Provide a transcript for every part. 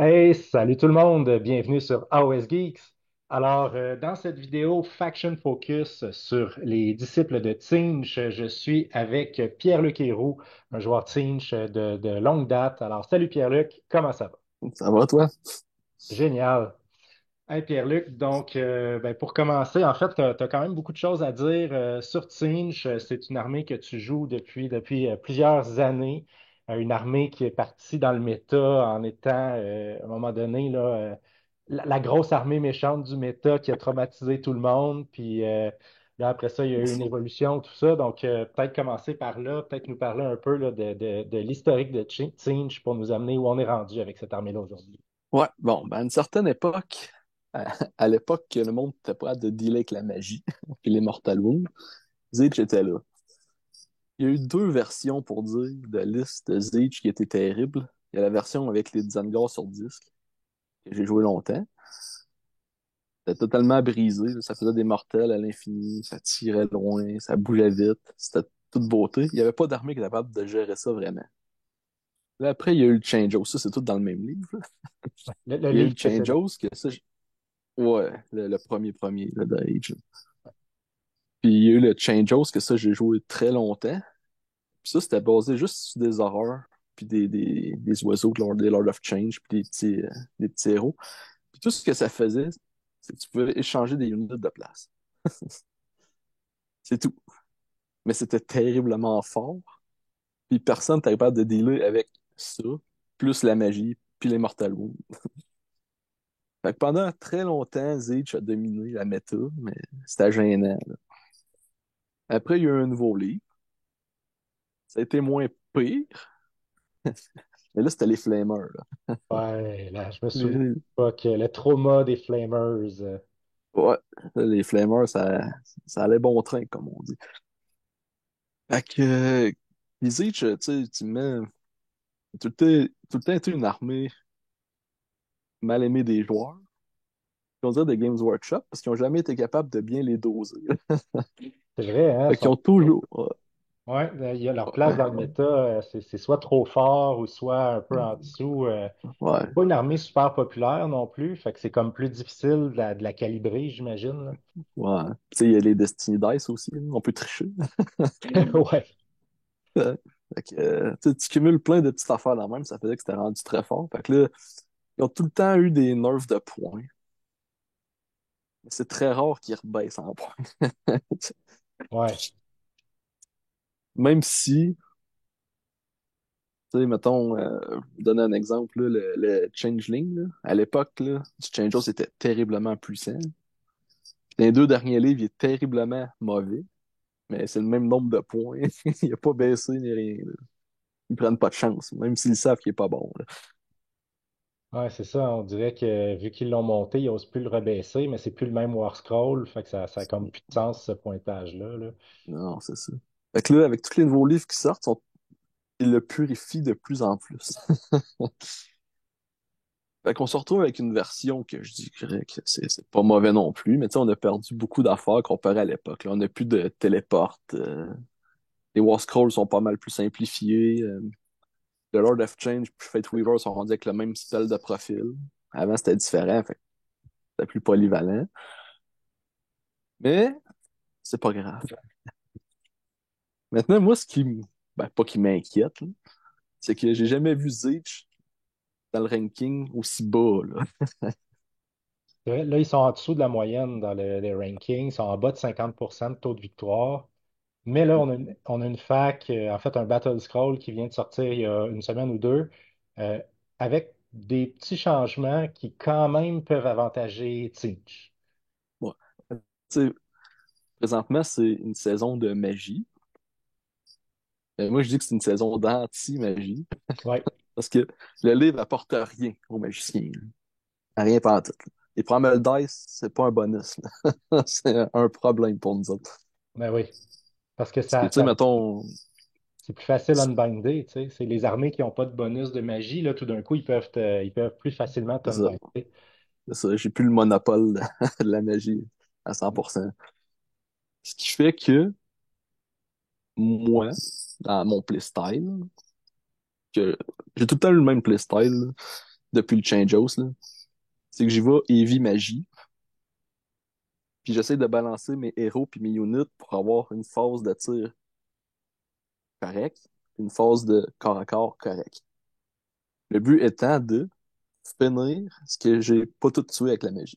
Hey, salut tout le monde, bienvenue sur AOS Geeks. Alors, dans cette vidéo Faction Focus sur les disciples de Tzeentch, je suis avec Pierre-Luc Héroux, un joueur Tzeentch de longue date. Alors, salut Pierre-Luc, comment ça va? Ça va, toi? Génial. Hey Pierre-Luc, donc ben, pour commencer, en fait, tu as, quand même beaucoup de choses à dire sur Tzeentch. C'est une armée que tu joues depuis plusieurs années. Une armée qui est partie dans le méta en étant, à un moment donné, là, la grosse armée méchante du méta qui a traumatisé tout le monde. Puis là, après ça, il y a eu une évolution, tout ça. Donc, peut-être commencer par là, peut-être nous parler un peu là, de l'historique de Tzeentch pour nous amener où on est rendu avec cette armée-là aujourd'hui. Ouais, bon, ben, à une certaine époque, à l'époque que le monde était prêt de dealer avec la magie, puis les Mortal Wounds, Zeech était là. Il y a eu deux versions, pour dire, de liste de Zeech qui étaient terribles. Il y a la version avec les Dzangors sur disque, que j'ai joué longtemps. C'était totalement brisé, là. Ça faisait des mortels à l'infini, ça tirait loin, ça bougeait vite, c'était toute beauté. Il n'y avait pas d'armée qui était capable de gérer ça vraiment. Là, après, il y a eu le Changeos, ça c'est tout dans le même livre, là. Le Il y a eu le livre précédent. Changeos, que ça, ouais, le premier là, de Age. Puis il y a eu le Changeos, que ça, j'ai joué très longtemps. Puis ça, c'était basé juste sur des horreurs, puis des oiseaux, des Lord of Change, puis des petits héros. Puis tout ce que ça faisait, c'est que tu pouvais échanger des units de place. C'est tout. Mais c'était terriblement fort. Puis personne n'était capable de dealer avec ça, plus la magie, puis les Mortal Wounds. Fait que pendant très longtemps, Zeech a dominé la méta, mais c'était gênant, là. Après, il y a eu un nouveau livre. Ça a été moins pire, mais là, c'était les Flamers, là. Ouais, là, je me souviens Les- pas que le trauma des Flamers. Ouais, les Flamers, ça allait bon train, comme on dit. Fait que, les Zeech, tu sais, tu mets tout le temps été une armée mal aimée des joueurs. On dirait des Games Workshop, parce qu'ils n'ont jamais été capables de bien les doser. C'est vrai, hein? Fait qu'ils ont toujours. Ouais, Ouais, il y a leur place ouais, dans le méta, c'est soit trop fort ou soit un peu en dessous. ouais. C'est pas une armée super populaire non plus, fait que c'est comme plus difficile de la calibrer, j'imagine. Là. Ouais. Tu sais, il y a les Destiny Dice aussi, là. On peut tricher. Ouais. Ouais. Fait que, tu cumules plein de petites affaires dans le même, ça faisait que c'était rendu très fort. Fait que là, ils ont tout le temps eu des nerfs de points. Mais c'est très rare qu'ils rebaissent en points. Ouais. Même si, tu sais, mettons, donner un exemple, là, le Changeling, là, à l'époque, là, du Changeling, c'était terriblement puissant. Dans les deux derniers livres, il est terriblement mauvais, mais c'est le même nombre de points. Il n'a pas baissé ni rien, là. Ils prennent pas de chance, même s'ils savent qu'il est pas bon, là. Ouais, c'est ça. On dirait que vu qu'ils l'ont monté, ils n'osent plus le rebaisser, mais c'est plus le même War Scroll, fait que ça a comme plus de sens, ce pointage-là. Là. Non, c'est ça. Fait que là, avec tous les nouveaux livres qui sortent, ils le purifient de plus en plus. Fait qu'on se retrouve avec une version que je dirais que c'est pas mauvais non plus, mais tu sais, on a perdu beaucoup d'affaires comparé à l'époque, là. On n'a plus de téléporte. Les War Scrolls sont pas mal plus simplifiés. Le Lord of Change puis Fate Weaver sont rendus avec le même spell de profil. Avant, c'était différent, fait que c'était plus polyvalent. Mais c'est pas grave. Maintenant, moi, ben, pas qui m'inquiète, là, c'est que j'ai jamais vu Zeech dans le ranking aussi bas, là. C'est vrai, là, ils sont en dessous de la moyenne dans les rankings, ils sont en bas de 50% de taux de victoire. Mais là, on a une fac, en fait, un Battle Scroll qui vient de sortir il y a une semaine ou deux, euh, avec des petits changements qui, quand même, peuvent avantager Teach. Bon, tu sais, présentement, c'est une saison de magie. Moi, je dis que c'est une saison d'anti-magie. Oui, Parce que le livre apporte rien aux magiciens, là. Rien pas tout. Les promesses dice, c'est pas un bonus, là. C'est un problème pour nous autres. ben oui. Parce que Parce que, tu sais, mettons, c'est plus facile unbinder, tu sais. C'est les armées qui n'ont pas de bonus de magie, là, tout d'un coup, ils peuvent plus facilement c'est ça, t'unbinder. c'est ça, j'ai plus le monopole de la magie à 100%. Ce qui fait que moi, dans mon playstyle, que j'ai tout le temps eu le même playstyle, là. depuis le Changeos, là, c'est que j'y vais heavy magie, puis j'essaie de balancer mes héros puis mes units pour avoir une phase de tir correcte, une phase de corps à corps correcte. Le but étant de finir ce que j'ai pas tout tué avec la magie.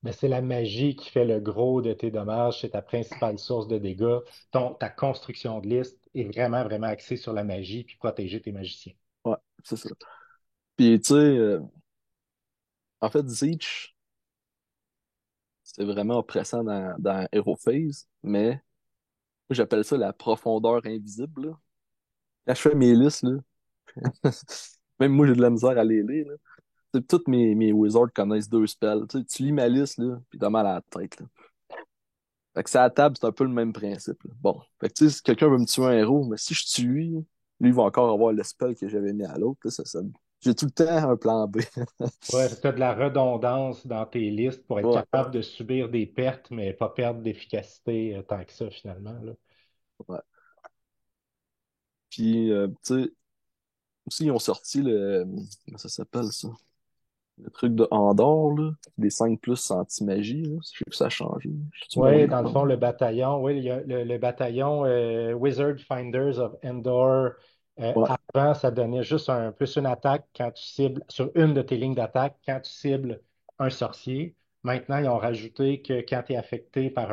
Mais c'est la magie qui fait le gros de tes dommages, c'est ta principale source de dégâts. Ta construction de liste est vraiment, vraiment axée sur la magie puis protéger tes magiciens. Ouais, c'est ça. Puis, tu sais, en fait, Zeech, c'est vraiment oppressant dans Hero Phase, mais moi, j'appelle ça la profondeur invisible, là. Quand je fais mes listes, là, même moi, j'ai de la misère à les lire, là. Toutes mes wizards connaissent deux spells. Tu lis ma liste, là, puis t'as mal à la tête, là. Fait que ça à table, c'est un peu le même principe, là. Bon. Fait que, tu sais, si quelqu'un veut me tuer un héros, mais si je tue lui, lui, il va encore avoir le spell que j'avais mis à l'autre, là. J'ai tout le temps un plan B. Ouais, tu as de la redondance dans tes listes pour être Ouais, capable de subir des pertes, mais pas perdre d'efficacité tant que ça, finalement, là. ouais. Puis, tu sais, aussi, ils ont sorti comment ça s'appelle, ça? Le truc de Andorre, là. Des 5 plus anti-magie, là. Je sais que ça a changé. Je suis Oui, mêlé, dans le pardon. fond, le bataillon, oui, il y a le bataillon Wizard Finders of Endor. Ouais, Avant, ça donnait juste plus une attaque quand tu cibles sur une de tes lignes d'attaque quand tu cibles un sorcier. Maintenant, ils ont rajouté que quand tu es affecté par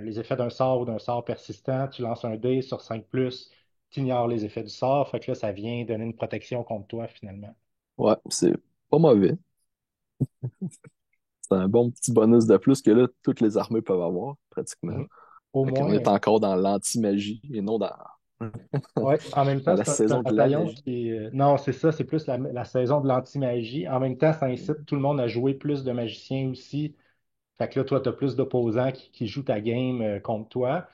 les effets d'un sort ou d'un sort persistant, tu lances un dé sur 5 plus, tu ignores les effets du sort. Fait que là, ça vient donner une protection contre toi, finalement. ouais, c'est pas mauvais. C'est un bon petit bonus de plus que là, toutes les armées peuvent avoir, pratiquement. Mhm. Au Fait qu'on moins, est encore dans l'anti-magie et non ouais, en même dans temps, la c'est un saison de la bataillon magie. qui est. Non, c'est ça, c'est plus la saison de l'anti-magie. En même temps, ça incite tout le monde à jouer plus de magiciens aussi. Fait que là, toi, tu as plus d'opposants qui jouent ta game contre toi.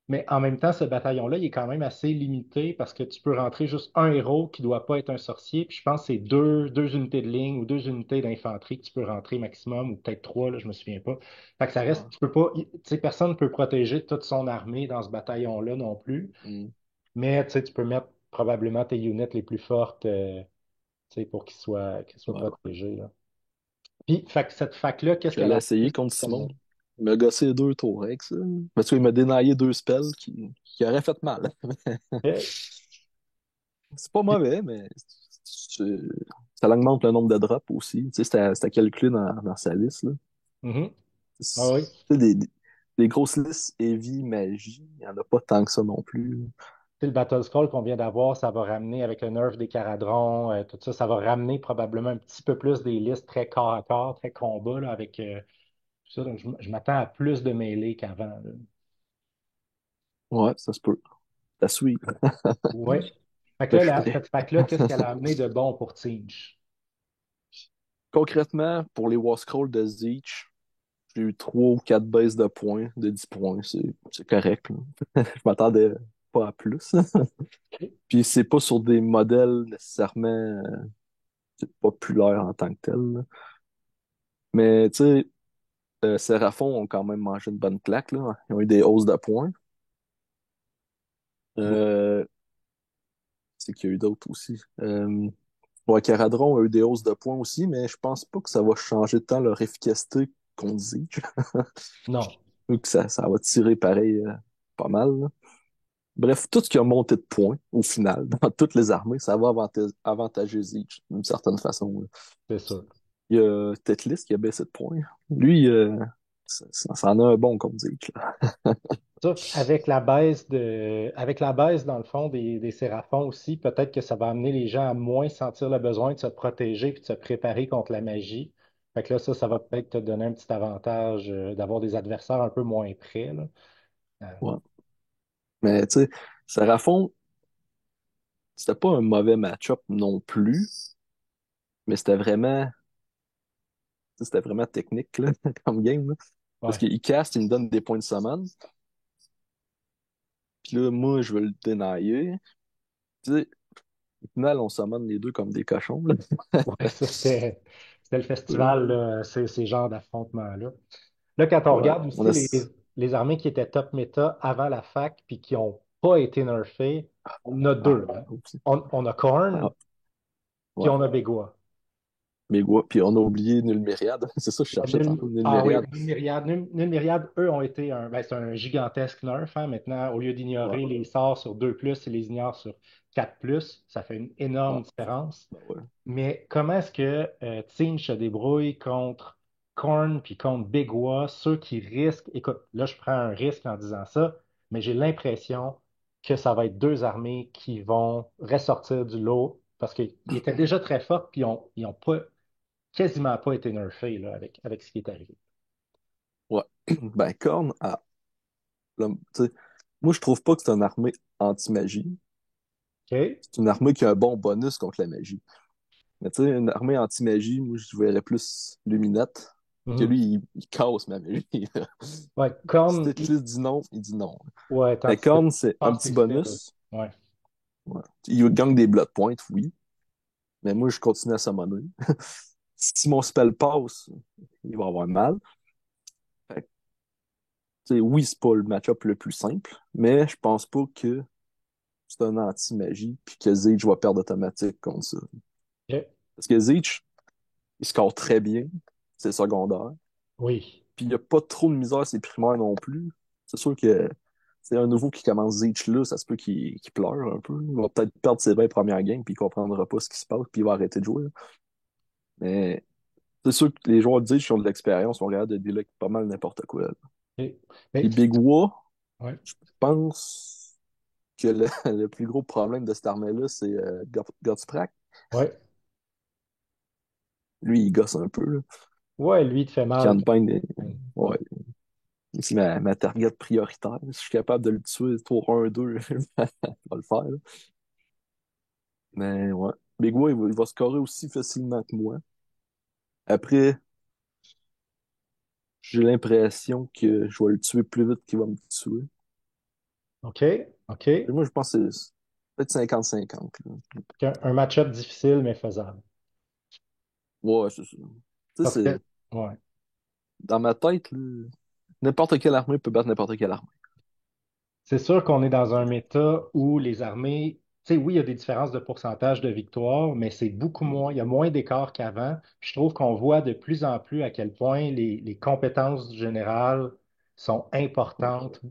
Mais en même temps, ce bataillon-là, il est quand même assez limité parce que tu peux rentrer juste un héros qui ne doit pas être un sorcier. Puis je pense que c'est deux unités de ligne ou deux unités d'infanterie que tu peux rentrer maximum, ou peut-être trois, là, je me souviens pas. Fait que ça reste, Ouais. tu peux pas, tu sais, personne ne peut protéger toute son armée dans ce bataillon-là non plus. Mm. Mais tu sais, tu peux mettre probablement tes units les plus fortes tu sais, pour qu'ils soient Ouais. protégés, là. Puis, cette fac-là, qu'est-ce Je qu'elle l'ai a essayé amené contre Simon. comme. Il m'a gossé deux tours avec ça. Parce qu'il m'a dénaillé deux spells qui auraient fait mal. Euh, C'est pas mauvais, mais c'est- ça augmente le nombre de drops aussi. Tu sais, c'était calculé dans sa liste, là. mhm. Ah oui. C'est des grosses listes heavy magie, il n'y en a pas tant que ça non plus. Tu sais, le Battle Scroll qu'on vient d'avoir, ça va ramener avec le nerf des Caradrons, tout ça, ça va ramener probablement un petit peu plus des listes très corps à corps, très combat, là, avec tout ça. Donc, je m'attends à plus de mêlées qu'avant, là. Ouais, ça se peut. Ça suit. Ouais. Fait que Je là, suis prêt. cette fac-là, qu'est-ce qu'elle a amené de bon pour Teach? Concrètement, pour les War Scrolls de Zeech, j'ai eu 3 ou 4 baisses de points, de 10 points. C'est correct, là. Je m'attendais pas à plus. Puis c'est pas sur des modèles nécessairement populaires en tant que tels, là. Mais tu sais, Seraphon ont quand même mangé une bonne claque, là. Ils ont eu des hausses de points. Euh, c'est qu'il y a eu d'autres aussi. Ouais, Caradron a eu des hausses de points aussi, mais je pense pas que ça va changer tant leur efficacité qu'on dit. Non, Ou que ça va tirer pareil pas mal, là. Bref, tout ce qui a monté de points, au final, dans toutes les armées, ça va avantager Zeech, d'une certaine façon, là. c'est sûr. Il y a Tetlis qui a baissé de points. Lui, ça en a un bon contre Zeech, là. Ça, avec la baisse, dans le fond, des séraphons aussi, peut-être que ça va amener les gens à moins sentir le besoin de se protéger et de se préparer contre la magie. Fait que là, ça va peut-être te donner un petit avantage d'avoir des adversaires un peu moins près, là. Ouais. Mais tu sais, Seraphon, c'était pas un mauvais match-up non plus, mais c'était vraiment technique, là, comme game, là. Parce Ouais, qu'il cast, il me donne des points de summon. Puis là, moi, je veux le dénailler. Tu sais, au final, on summon les deux comme des cochons, là. ouais, ça, c'était le festival, Euh, là, ces genres d'affrontements-là. Là, quand on ouais. regarde aussi les armées qui étaient top méta avant la fac puis qui n'ont pas été nerfées, on en a Ah, deux, hein. oups. On a Khorne, Ah, puis ouais. on a Begua. Mais ouais, puis on a oublié Nul Myriade. C'est ça que je cherchais tantôt, Nul Ah oui, Myriade. Nul Myriade, eux ont été c'est un gigantesque nerf. Hein. Maintenant, au lieu Ouais, d'ignorer les sorts sur 2+, ils les ignorent sur 4+. Ça fait une ouais, énorme différence. ben ouais. Mais comment est-ce que Tsinch se débrouille contre Korn puis contre Big Wa, ceux qui risquent, écoute, là je prends un risque en disant ça, mais j'ai l'impression que ça va être deux armées qui vont ressortir du lot parce qu'ils étaient déjà très forts puis ils ont pas, quasiment pas été nerfés là, avec ce qui est arrivé. Ouais. Ben, Korn, tu sais, moi, je trouve pas que c'est une armée anti-magie. OK? C'est une armée qui a un bon bonus contre la magie. Mais tu sais, une armée anti-magie, moi, je verrais plus Luminette, que Mhm. lui, il casse ma magie. Ouais, Si Korn, Tetris dit non, il dit non. ouais, Mais tandis que je Korn, c'est un pense que petit c'est Spell. bonus. Ouais. Ouais. Il gagne des blood points, oui. Mais moi, je continue à summoner. Si mon spell passe, il va avoir mal. Fait que, tu sais, oui, c'est pas le match-up le plus simple, mais je pense pas que c'est un anti-magie puis que Zeech va perdre automatique contre ça. OK. Parce que Zeech, il score très bien, c'est secondaire. Oui. Puis il n'y a pas trop de misère, c'est primaire non plus. C'est sûr que c'est un nouveau qui commence Zeech là, ça se peut qu'il pleure un peu. Il va peut-être perdre ses 20 premières games, puis il comprendra pas ce qui se passe, puis il va arrêter de jouer, là. Mais c'est sûr que les joueurs de Zeech qui ont de l'expérience vont regarder de délai pas mal n'importe quoi, là. OK. Puis Mais, Big Wa, ouais. je pense que le plus gros problème de cette armée-là, c'est Godsprak. Ouais. Lui, il gosse un peu, là. Ouais, lui, il te fait mal. Campagne, Ouais. ouais, c'est ma target prioritaire. Si je suis capable de le tuer tour 1-2, je vais le faire, là. Mais ouais. Big Boy, il va scorer aussi facilement que moi. Après, j'ai l'impression que je vais le tuer plus vite qu'il va me tuer. OK. OK. Et moi, je pense que c'est peut-être 50-50, là. Un match-up difficile, mais faisable. Ouais, c'est ça. Tu sais, Parce que, ouais. dans ma tête, là, n'importe quelle armée peut battre n'importe quelle armée. C'est sûr qu'on est dans un méta où les armées, tu sais, oui, il y a des différences de pourcentage de victoire, mais c'est beaucoup moins, il y a moins d'écart qu'avant. Je trouve qu'on voit de plus en plus à quel point les compétences générales sont importantes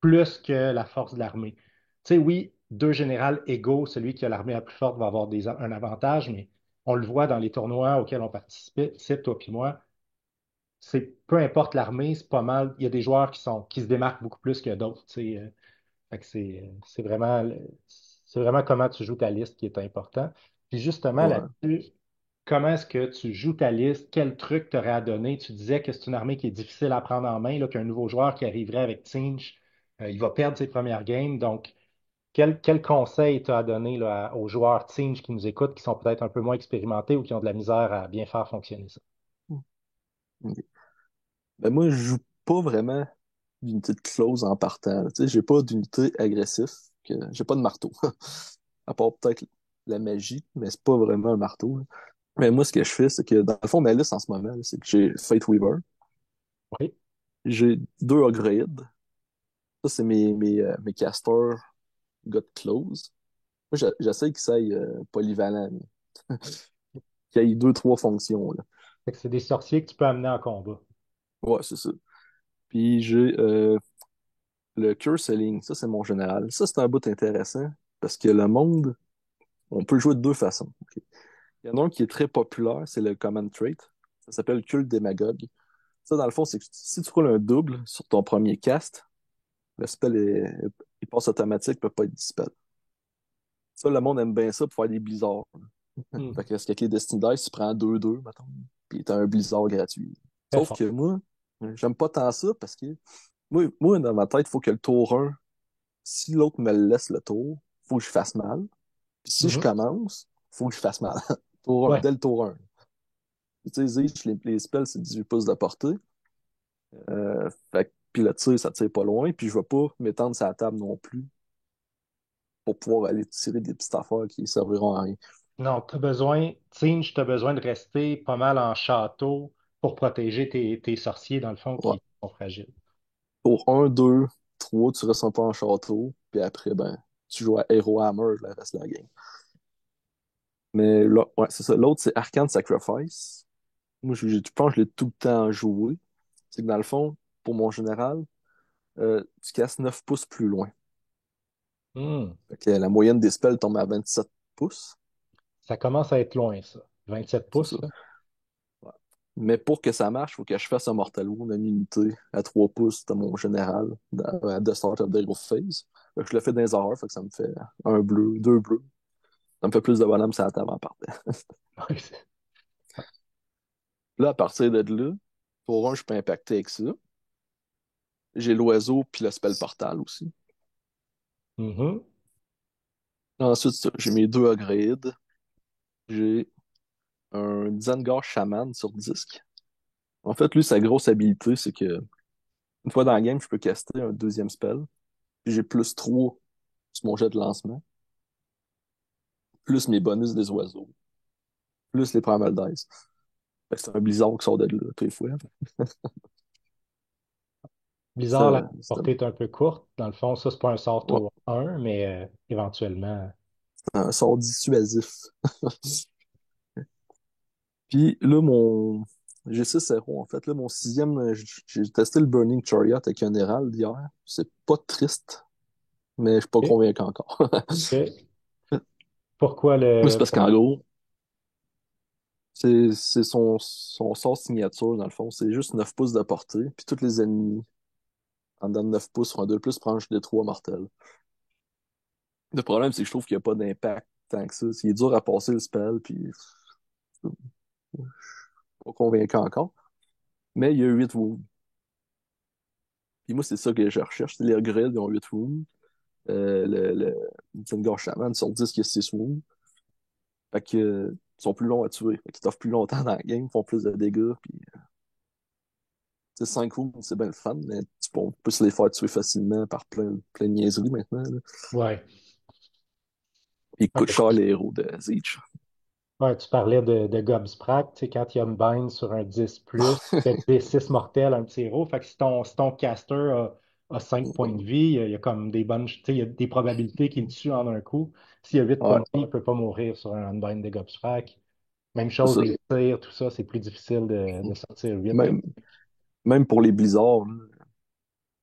plus que la force de l'armée. Tu sais, oui, deux générales égaux, celui qui a l'armée la plus forte va avoir un avantage, mais on le voit dans les tournois auxquels on participe, toi puis moi, c'est peu importe l'armée, c'est pas mal. Il y a des joueurs qui se démarquent beaucoup plus que d'autres. Tu sais, fait que c'est vraiment comment tu joues ta liste qui est important. Puis justement Ouais. là-dessus, comment est-ce que tu joues ta liste? Quel truc t'aurais à donner? Tu disais que c'est une armée qui est difficile à prendre en main, là, qu'un nouveau joueur qui arriverait avec Tinge, il va perdre ses premières games. Donc, quel conseil tu as à donner là, aux joueurs Tinge qui nous écoutent, qui sont peut-être un peu moins expérimentés ou qui ont de la misère à bien faire fonctionner ça? Ok. Ben moi, je joue pas vraiment d'unité de close en partant, là. Tu sais, j'ai pas d'unité agressif, j'ai pas de marteau. À part peut-être la magie, mais c'est pas vraiment un marteau, là. Mais moi, ce que je fais, c'est que dans le fond, ma liste en ce moment, là, c'est que j'ai Fate Weaver, Oui. j'ai deux Ogreid. Ça, c'est mes casters got close. Moi, j'essaie que ça aille polyvalent, là. Qu'il y ait deux, trois fonctions, là. Fait que c'est des sorciers que tu peux amener en combat. Ouais, c'est ça. Puis j'ai le Cure Selling. Ça, c'est mon général. Ça, c'est un bout intéressant parce que le monde, on peut le jouer de deux façons. Ok. Il y en a un qui est très populaire, c'est le Command Trait. Ça s'appelle Culte Démagogue. Ça, dans le fond, c'est que si tu roules un double sur ton premier cast, le spell il passe automatique, peut pas être dispel. Ça, le monde aime bien ça pour faire des blizzards. Fait Mhm. que, avec les Destiny Dice, tu prends 2-2, mettons, puis t'as un blizzard gratuit. Très Sauf fort. que moi, j'aime pas tant ça parce que moi dans ma tête, il faut que le tour 1, si l'autre me laisse le tour, faut que je fasse mal. Puis si je Mhm. commence, faut que je fasse mal. Ouais, Dès le tour 1. Tu sais, Zeech, les spells, c'est 18 pouces de portée. Puis le tir, ça tire pas loin. Puis je vais pas m'étendre sur la table non plus pour pouvoir aller tirer des petites affaires qui serviront à rien. non, tu as besoin, Tinge, tu as besoin de rester pas mal en château pour protéger tes sorciers, dans le fond, Ouais. qui sont fragiles. Pour 1, 2, 3, tu restes un peu en château. Puis après, ben, tu joues à Hero Hammer le reste de la game. Mais là, ouais, c'est ça. L'autre, c'est Arcane Sacrifice. Moi, je pense que je l'ai tout le temps joué. C'est que dans le fond, pour mon général, tu casses 9 pouces plus loin. Hmm. Fait que la moyenne des spells tombe à 27 pouces. Ça commence à être loin, ça. 27 C'est ça. pouces, là. Ouais. Mais pour que ça marche, il faut que je fasse un Mortal Wound, une unité à 3 pouces de mon général à the start of the growth phase. Fait que je le fais dans les horreurs, fait que ça me fait un bleu, deux bleus. Ça me fait plus de bonhomme sur la table en partant. Ouais, c'est- Là, à partir de là, pour un, je peux impacter avec ça. J'ai l'oiseau puis le spell portal aussi. Mhm. Ensuite, ça, j'ai mes deux upgrades. J'ai un Zengar Shaman sur disque. En fait, lui, sa grosse habilité, c'est que une fois dans la game, je peux caster un deuxième spell. Puis j'ai plus 3 sur mon jet de lancement, plus mes bonus des oiseaux, plus les primal dice. Fait que c'est un blizzard qui sort de là, tous les fois. Blizzard, la C'est portée est un peu courte. Dans le fond, ça, c'est pas un sort ouais, tour 1, mais éventuellement. un sort dissuasif. Puis là, j'ai 6 héros, en fait. Là, mon sixième, j'ai testé le Burning Chariot avec un Hérald hier. C'est pas triste, mais je suis pas OK. convaincu encore. OK. Pourquoi Moi, c'est le parce qu'en gros, c'est son sort signature, dans le fond. C'est juste 9 pouces de portée. Puis tous les ennemis en dedans de 9 pouces sur un 2 plus proche des 3 mortels. Le problème, c'est que je trouve qu'il n'y a pas d'impact tant que ça. Il est dur à passer le spell, puis je suis pas convaincu encore. Mais il y a 8 wounds. Puis moi, c'est ça que je recherche. Les upgrades, ils ont 8 wounds. Le Zengar Shaman sur 10, il y a 6 wounds. Fait que, ils sont plus longs à tuer. Fait qu'ils t'offrent plus longtemps dans la game, font plus de dégâts. Puis, 5 wounds, c'est bien le fun, mais peux se les faire tuer facilement par plein de niaiseries maintenant, là. Ouais. Puis ils Ouais, coûtent cher les héros de Zeech. ouais, tu parlais de Gobsprak, tu sais, quand il y a une bind sur un 10 plus, fait des 6 mortels, un petit héros. Fait que si ton caster a 5 points de vie, il y a comme des bonnes, tu sais, il y a des probabilités qu'il le tue en un coup. S'il y a 8 points Ouais, de vie, il ne peut pas mourir sur un unbind de Gobsprak. Même c'est chose, ça. les tirs, tout ça, c'est plus difficile de sortir 8. Même, même pour les blizzards, là,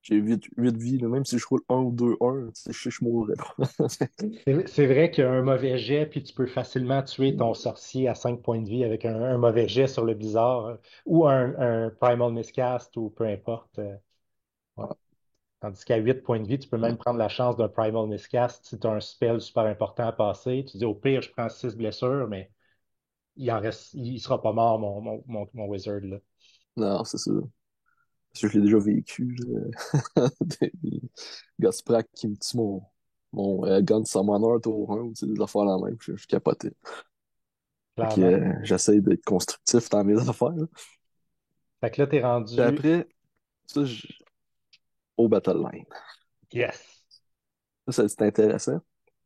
j'ai 8 vies, là, même si je roule un ou 2 1 tu sais, je sais que je mourrais, là. C'est vrai qu'un mauvais jet, puis tu peux facilement tuer ton sorcier à 5 points de vie avec un mauvais jet sur le blizzard, ou un Primal Miscast, ou peu importe. Ouais. Tandis qu'à 8 points de vie, tu peux même prendre la chance d'un Primal Miscast si tu as un spell super important à passer. Tu dis au pire, je prends 6 blessures, mais il sera pas mort, mon wizard, là. Non, c'est ça. Parce que je l'ai déjà vécu, là. Des Gosprak qui me tue mon Gun Summoner tour 1, ou tu sais, des affaires la même, je capotais. Fait que Clairement. j'essaie d'être constructif dans mes affaires, là. Fait que là, t'es Puis rendu. après, ça, au Battle Line. Yes. Ça, c'est intéressant.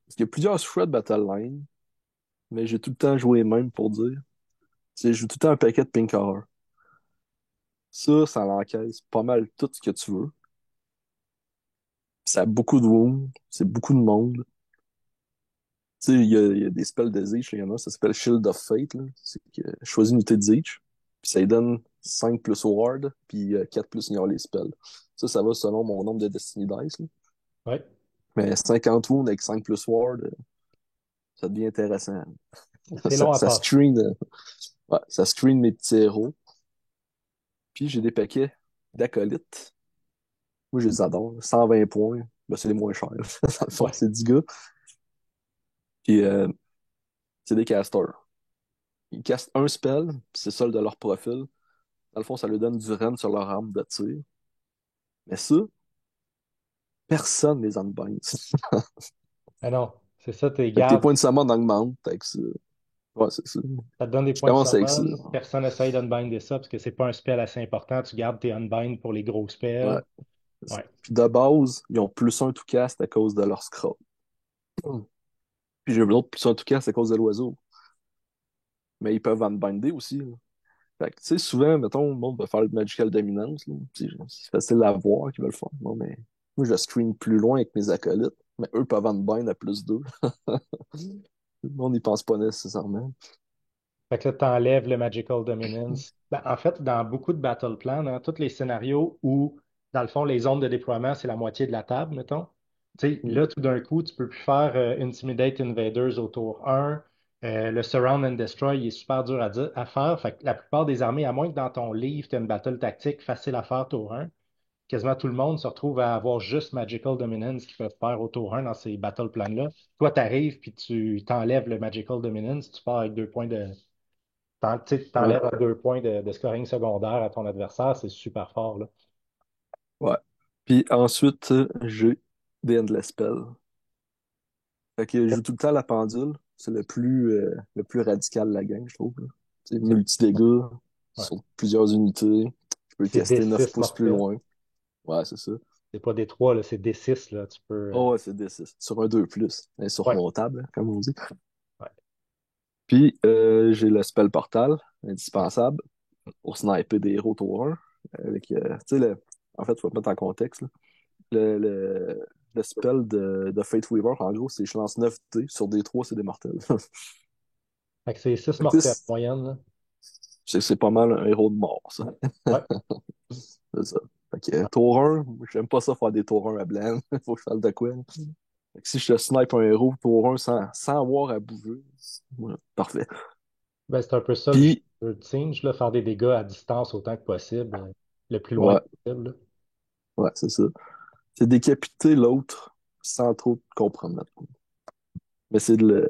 Parce qu'il y a plusieurs choix de Battle Line, mais j'ai tout le temps joué les mêmes pour dire. C'est, je joue tout le temps un paquet de Pink Horror. Ça l'encaisse pas mal tout ce que tu veux. Ça a beaucoup de wounds, c'est beaucoup de monde. Tu sais, il y a des spells de Zeech, il y en a, ça s'appelle Shield of Fate, là. C'est que je choisis une unité de Zeech, puis ça lui donne 5 plus Ward, puis 4 plus ignore les spells. Ça va selon mon nombre de Destiny Dice, là. Ouais. Mais 50 wounds avec 5 plus Ward, ça devient intéressant. C'est long à Ça passer. screen, ouais, ça screen mes petits héros. Puis j'ai des paquets d'acolytes. Moi, je les adore. 120 points, ben, c'est les moins chers. Dans le fond, Ouais. c'est 10 gars. Puis c'est des casters. Ils castent un spell, puis c'est seul de leur profil. Dans le fond, ça leur donne du rend sur leur arme de tir. Mais ça, personne les unbind. Ah non, c'est ça, tes Fait que tes gardes. points de summon augmentent avec ça. Ouais, c'est ça. Ça te donne des Je points de commence avec ça. summon. Personne n'essaye d'unbinder ça parce que c'est pas un spell assez important. Tu gardes tes unbind pour les gros Ouais. spells. Ouais. Puis de base, ils ont plus un tout cast à cause de leur scroll. Puis j'ai l'autre plus un tout cast à cause de l'oiseau. Mais ils peuvent unbinder aussi, là. Fait que, tu sais, souvent, mettons, le monde va faire le Magical Dominance, là. C'est facile à voir qu'ils veulent le faire. Non, mais moi, je screen plus loin avec mes acolytes, mais eux peuvent unbind à plus 2. Le monde n'y pense pas nécessairement. Fait que là, tu enlèves le Magical Dominance. Ben, en fait, dans beaucoup de battle plans, hein, tous les scénarios où, dans le fond, les zones de déploiement, c'est la moitié de la table, mettons. Tu sais, là, tout d'un coup, tu peux plus faire Intimidate Invaders au tour 1. Le Surround and Destroy, il est super dur à faire. Fait que la plupart des armées, à moins que dans ton livre, tu aies une battle tactique facile à faire tour 1, quasiment tout le monde se retrouve à avoir juste Magical Dominance qu'ils peuvent faire au tour 1 dans ces battle plans-là. Toi, tu arrives puis tu t'enlèves le Magical Dominance, tu pars avec 2 points de, tu Ouais, t'enlèves 2 points de scoring secondaire à ton adversaire, c'est super fort, là. ouais. Puis ensuite, j'ai des Endless Spells. Fait que je joue tout le temps à la pendule. C'est le plus radical de la gang, je trouve, là. C'est C'est multi-dégâts ouais. sur plusieurs unités. Je peux C'est caster 9 D6 pouces plus mortel. loin. Ouais, c'est ça. C'est pas D3, là, c'est D6, là. Tu peux. Oh, ouais, c'est D6. Sur un 2+. Ouais. Insurmontable, hein, comme on dit. Ouais. Puis, j'ai le spell portal, indispensable, pour sniper des héros tour 1. Avec, tu sais, en fait, il faut mettre en contexte, là. Le, le, le spell de Fate Weaver, en gros, c'est je lance 9 dés. Sur des 3 c'est des mortels. Fait que c'est 6 Fait que, tu mortels, sais, moyenne, là. c'est pas mal un héros de mort, ça. Ouais. C'est ça. Fait que, Ouais. tour 1, j'aime pas ça faire des tours 1 à blanc. Faut que je fasse de quoi, là. Fait que si je te snipe un héros tour 1 sans avoir à bouger, ouais, parfait. Ben, c'est un peu ça le jeu Puis, de Singe, là, faire des dégâts à distance autant que possible, le plus loin ouais, possible, là. ouais, c'est ça. C'est décapiter l'autre sans trop te compromettre. Mais c'est de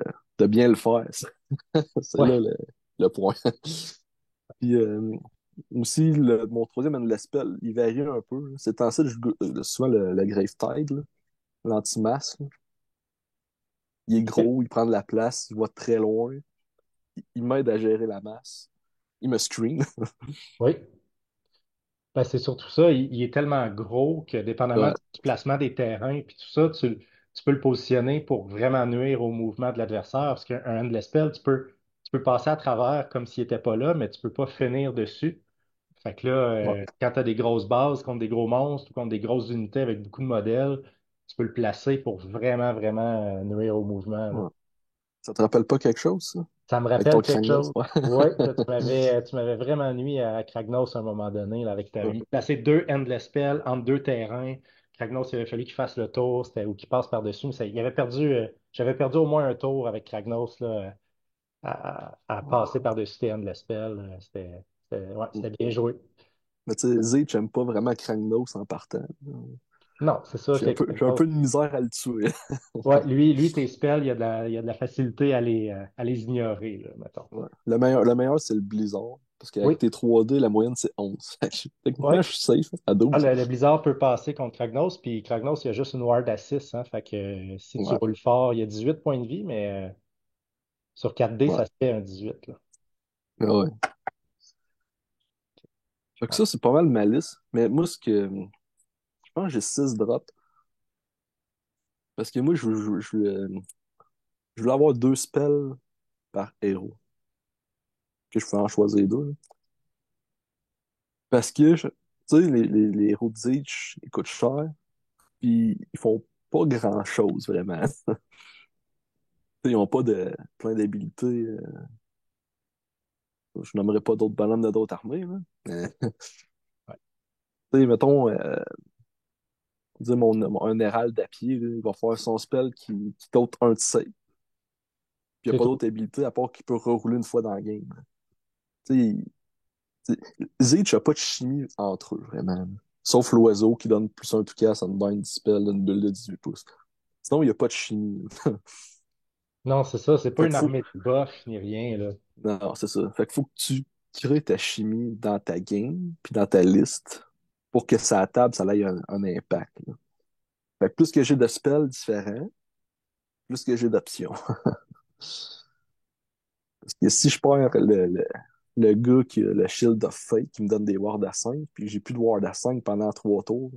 bien le faire, ça. C'est Ouais. là le point. Puis aussi, mon troisième Endless Spell, il varie un peu, là. C'est en ça, souvent le Grave Tide, là, l'anti-masse, là. Il est Ok. gros, il prend de la place, il va très loin, il m'aide à gérer la masse. Il me screen. Oui. Ben, c'est surtout ça, il est tellement gros que dépendamment Ouais, du placement des terrains puis tout ça, tu peux le positionner pour vraiment nuire au mouvement de l'adversaire. Parce qu'un Endless Spell, tu peux passer à travers comme s'il n'était pas là, mais tu peux pas finir dessus. Fait que là, ouais, quand tu as des grosses bases contre des gros monstres ou contre des grosses unités avec beaucoup de modèles, tu peux le placer pour vraiment, vraiment nuire au mouvement, là. ouais. Ça te rappelle pas quelque chose, ça? Ça me Avec ton rappelle quelque Kragnos? chose. Ouais. Oui, tu m'avais vraiment nuit à Kragnos à un moment donné, là, avec Ouais. il m'a placé 2 Endless Spells entre 2 terrains. Kragnos, il avait fallu qu'il fasse le tour, ou qu'il passe par-dessus. Mais il avait perdu, j'avais perdu au moins un tour avec Kragnos là, à passer par-dessus tes Endless Spells. Ouais, c'était bien joué. Mais tu sais, Z, j'aime pas vraiment Kragnos en partant. Non, c'est sûr que J'ai un Kragnos, peu de misère à le tuer. ouais, lui, tes spells, il y a de la facilité à les ignorer, là, mettons. Ouais. Le meilleur, c'est le Blizzard. Parce Oui, qu'avec tes 3D, la moyenne, c'est 11. oui. Techniquement, je suis safe à Ah, 12. le Blizzard peut passer contre Kragnos, puis Kragnos, il y a juste une ward à 6, hein, fait que si tu Ouais, roules fort, il y a 18 points de vie, mais sur 4D, ouais, ça se fait un 18, là. ouais. Fait que Ouais. ça, c'est pas mal ma liste. Mais moi, je pense que j'ai 6 drops. Parce que moi, je voulais avoir 2 spells par héros. Que je pouvais en choisir 2, là. Parce que, tu sais, les héros de Zeech, ils coûtent cher. Puis ils font pas grand-chose, vraiment. Ils n'ont pas de plein d'habilités. Je nommerai pas d'autres bonhommes de d'autres armées, là. Mais, Ouais. tu sais, mettons, dire un hérald à pied, là, il va faire son spell qui t'ôte un de save. Puis il n'y a C'est pas tout. d'autre habilité à part qu'il peut rerouler une fois dans le game. Tu sais, Zeech n'a pas de chimie entre eux, vraiment. Sauf l'oiseau qui donne plus un tout cas, ça me donne 10 spell, une bulle de 18 pouces. Sinon, il n'y a pas de chimie. Non, c'est ça, c'est pas Fait une qu'il faut. armée de buff ni rien, là. Non, c'est ça. Fait qu'il faut que tu crées ta chimie dans ta game, puis dans ta liste, pour que ça à table, ça ait un impact, là. Fait que plus que j'ai de spells différents, plus que j'ai d'options. Parce que si je perds le gars qui a le Shield of Fate qui me donne des wards à 5, puis j'ai plus de wards à 5 pendant 3 tours,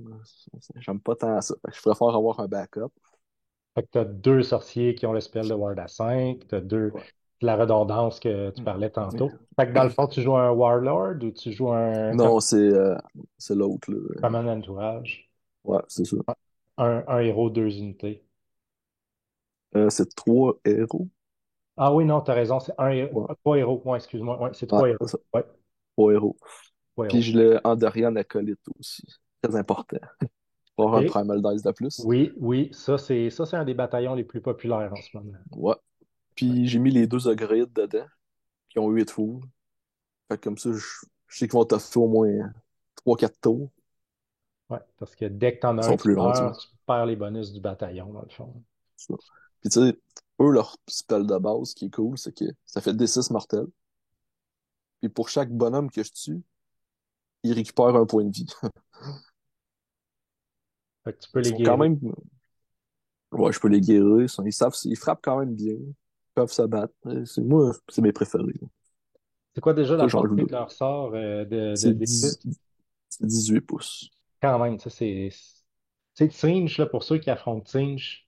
j'aime pas tant ça. Fait que je préfère avoir un backup. Fait que t'as 2 sorciers qui ont le spell de Ward à 5, t'as Ouais. la redondance que tu parlais tantôt. Fait que dans le fond, tu joues un Warlord ou tu joues un Non, c'est l'autre, là. Command Entourage, Ouais, c'est ça. un héros, 2 unités. C'est 3 héros. Ah oui, non, t'as raison, c'est Ouais, trois héros. Ouais, excuse-moi. Ouais, c'est ouais, trois héros. c'est ça. Ouais, 3 héros. trois Puis héros. j'ai le Andorian Acolyte aussi. Très important. Pour avoir un OK. Primal Dice de plus. Oui, oui, ça, c'est un des bataillons les plus populaires en ce moment. Ouais. Ouais, Puis j'ai mis les 2 upgrades dedans, qui ont 8 tours. Fait que comme ça, je sais qu'ils vont toffer au moins 3 4 tours. ouais, parce que dès que t'en as Ils un sont qui plus longs, tu meurt, vois. tu perds les bonus du bataillon, dans le fond. Ça. Puis tu sais, eux, leur spell de base, ce qui est cool, c'est que ça fait D6 mortels. Puis pour chaque bonhomme que je tue, il récupère un point de vie. Fait que tu peux Fait qu'ils les sont quand guérir. même. Ouais, je peux les guérir. Ils savent, ils frappent quand même bien. Ils peuvent se battre. Moi, c'est mes préférés. C'est quoi déjà Ça, la j'en joue portée de deux. leur sort de C'est D6? 10 c'est 18 pouces. Quand même, ça, c'est. Tu sais, Tsinch, là, pour ceux qui affrontent Tsinch,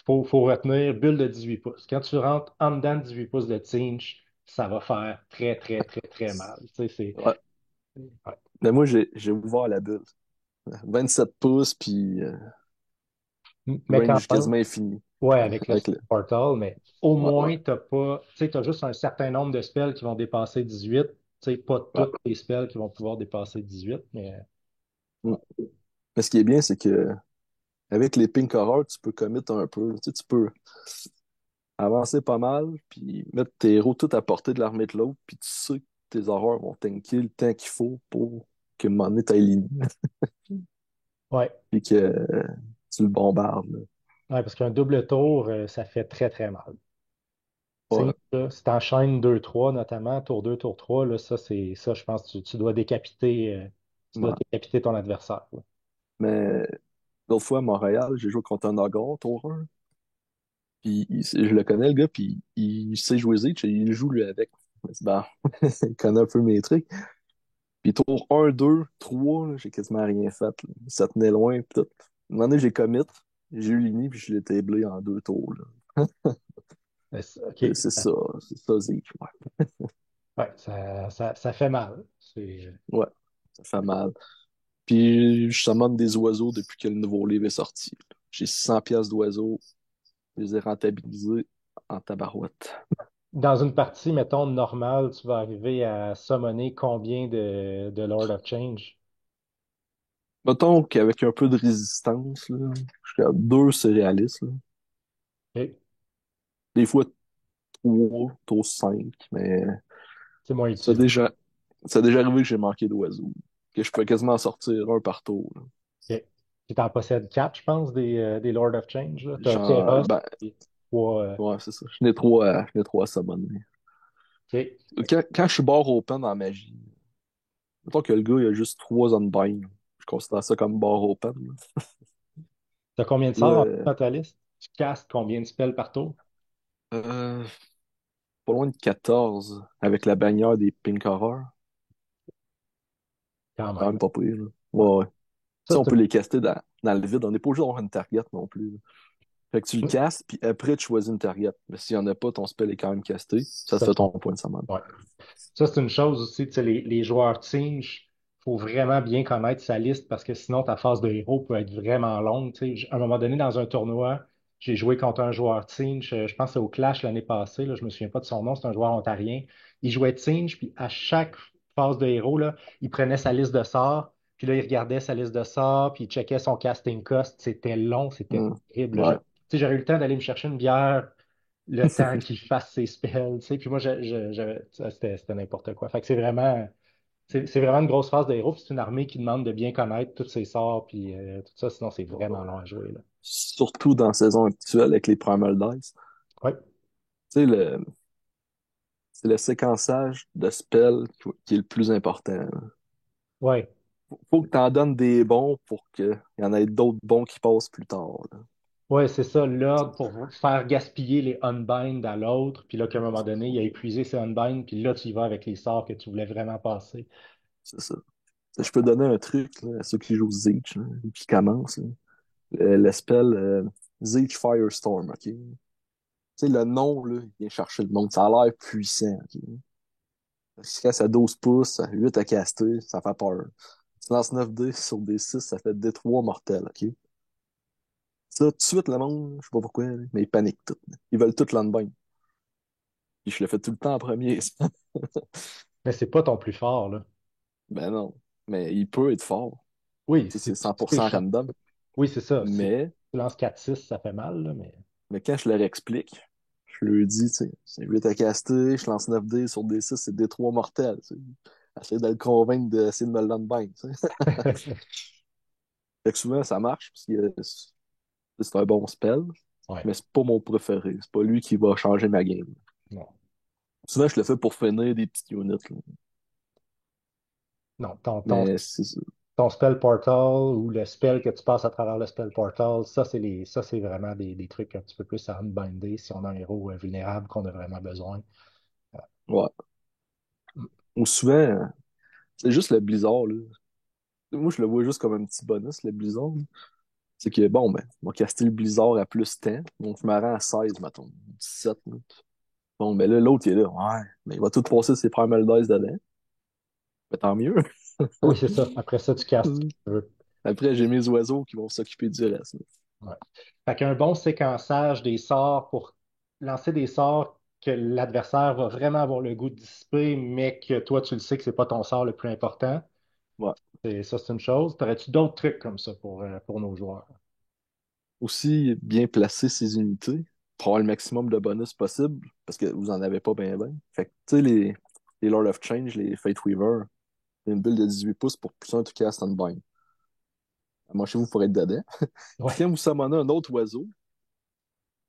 faut retenir bulle de 18 pouces. Quand tu rentres en dedans de 18 pouces de Tsinch, ça va faire très, très, très, très mal. Tu sais, c'est. Ouais. Ouais. Mais moi, j'ai ouvert la bulle. 27 pouces, puis Mais quand range même, quasiment infini. ouais, avec le Avec Steel le... Portal, mais au Ouais, moins, t'as pas. Tu sais, t'as juste un certain nombre de spells qui vont dépasser 18. Tu sais, pas ouais. tous les spells qui vont pouvoir dépasser 18, mais. Mm. Ouais. Mais ce qui est bien, c'est que avec les pink horror, tu peux commit un peu. Tu sais, tu peux avancer pas mal, puis mettre tes héros tout à portée de l'armée de l'autre, puis tu sais que tes horreurs vont tanker le temps qu'il faut pour que un moment donné, t'ailles ligne, Ouais. puis que tu le bombardes, là. Ouais, parce qu'un double tour, ça fait très, très mal. Tu sais, Ouais, là, si t'enchaînes 2-3 notamment, tour 2 tour 3 là, ça, c'est ça, je pense que tu dois ouais. décapiter ton adversaire, là. Mais l'autre fois à Montréal, j'ai joué contre un Nagar, tour 1. Puis je le connais, le gars, puis il sait jouer Zeech et il joue lui avec. Je me dis, bon, il connaît un peu mes trucs. Puis tour 1, 2, 3, là, j'ai quasiment rien fait, là. Ça tenait loin, pis tout. Un moment donné, j'ai commit, j'ai eu l'ini, puis je l'ai tablé en 2 tours, là. OK. C'est ça, Zeech. Ouais, Ouais, ça fait mal. C'est, ouais, ça fait mal. Puis je summon des oiseaux depuis que le nouveau livre est sorti. J'ai 600 pièces d'oiseaux, je les ai rentabilisés en tabarouette. dans une partie, mettons, normale, tu vas arriver à summoner combien de Lord of Change? Mettons qu'avec un peu de résistance, là, jusqu'à 2, c'est réaliste, là. OK. Des fois 3, taux 5, mais C'est moins ça a utile. déjà, ça a déjà arrivé que j'ai manqué d'oiseaux. Que je peux quasiment sortir un par tour, là. OK. Tu t'en possèdes 4, je pense, des Lord of Change, là. T'as Genre, Kairos, ben, et 3. ouais, c'est ça. Je n'ai trois à summoner. OK. Quand je suis bar open en magie, mettons que le gars, il a juste 3 unbind. Je considère ça comme bar open, là. T'as combien de sorts en Là, dans ta liste? Tu castes combien de spells par tour? euh, pas loin de 14 avec la bannière des Pink Horror. Quand Quand même. même pas pire, là. Ouais. Ouais, ouais. Tu Ça, sais, on c'est peut les caster dans le vide. On n'est pas obligé d'avoir une target non plus, là. Fait que tu le une... castes, puis après, tu choisis une target. Mais s'il n'y en a pas, ton spell est quand même casté. Ça te ça, fait ton point de summon. ouais. Ça, c'est une chose aussi, tu sais, les joueurs Teams, faut vraiment bien connaître sa liste parce que sinon, ta phase de héros peut être vraiment longue. Tu sais, à un moment donné, dans un tournoi, j'ai joué contre un joueur Teams, je pense que c'est au Clash l'année passée, là, je me souviens pas de son nom, c'est un joueur ontarien. Il jouait Teams, puis à chaque phase de héros, là, il prenait sa liste de sorts, puis là, il regardait sa liste de sorts, puis il checkait son casting cost. C'était long, c'était Hmm. horrible. Ouais. Tu sais, j'aurais eu le temps d'aller me chercher une bière le temps qu'il fasse ses spells, tu sais. Puis moi, c'était n'importe quoi. Fait que c'est vraiment une grosse phase de héros, puis c'est une armée qui demande de bien connaître tous ses sorts, puis tout ça, sinon c'est vraiment long à jouer, là. Surtout dans la saison actuelle avec les Primal Dice. Oui, Tu sais, c'est le séquençage de spells qui est le plus important, là. ouais. Faut que tu en donnes des bons pour qu'il y en ait d'autres bons qui passent plus tard, là. Ouais, c'est ça, l'ordre pour faire gaspiller les unbind à l'autre, puis là, qu'à un moment donné, il a épuisé ses unbind, puis là, tu y vas avec les sorts que tu voulais vraiment passer. C'est ça. Je peux donner un truc là, à ceux qui jouent Zeech, là, qui commencent, là. Le spell Zeech Firestorm, OK? Tu sais, le nom, là, il vient chercher le monde. Ça a l'air puissant, OK? Si tu casses à 12 pouces, à 8 à caster, ça fait peur. Tu lances 9 dés sur des 6, ça fait des 3 mortels, OK? Ça, tout de suite, le monde, je sais pas pourquoi, là, mais ils paniquent tout, là. Ils veulent tout l'unbind. Puis je le fais tout le temps en premier. Mais c'est pas ton plus fort, là. Ben non. Mais il peut être fort. Oui, Tu sais, c'est si tu sais 100% random. oui, c'est ça. Si Mais, tu lances 4-6, ça fait mal, là, mais. mais quand je leur explique, je leur dis, tu sais, c'est 8 à caster, je lance 9 dés sur D6, c'est D3 mortel. Tu sais. Essayer de le convaincre d'essayer de me le bien. Tu sais. Fait que souvent, ça marche, parce que c'est un bon spell, Ouais, mais c'est pas mon préféré. C'est pas lui qui va changer ma game. non. Souvent, je le fais pour finir des petites units, là. Non, Mais c'est ça. ton spell portal ou le spell que tu passes à travers le spell portal, ça, c'est vraiment des trucs un petit peu plus à unbinder si on a un héros vulnérable qu'on a vraiment besoin. Ouais. Mm. Ou souvent, c'est juste le blizzard, là. Moi, je le vois juste comme un petit bonus, le blizzard. C'est que, bon, ben, on va caster le blizzard à plus temps. Donc, je me rends à 16, mettons. 17, là. Bon, ben là, l'autre, il est là. Ouais, mais il va tout passer ses primal dice dedans. Mais tant mieux. Oui, c'est ça. Après ça, tu castes ce que tu veux. Après, j'ai mes oiseaux qui vont s'occuper du reste, là. Ouais. Fait qu'un bon séquençage des sorts pour lancer des sorts que l'adversaire va vraiment avoir le goût de dissiper, mais que toi, tu le sais que c'est pas ton sort le plus important. Ouais. Ça, c'est une chose. T'aurais-tu d'autres trucs comme ça pour nos joueurs? Aussi, bien placer ses unités pour avoir le maximum de bonus possible, parce que vous en avez pas bien, bien. Fait que, tu sais, les Lord of Change, les Fate Weaver, c'est une bulle de 18 pouces pour pousser un truc à stand-by. Moi, chez vous, pour être dedans. Puis Ouais. quand vous summonez un autre oiseau,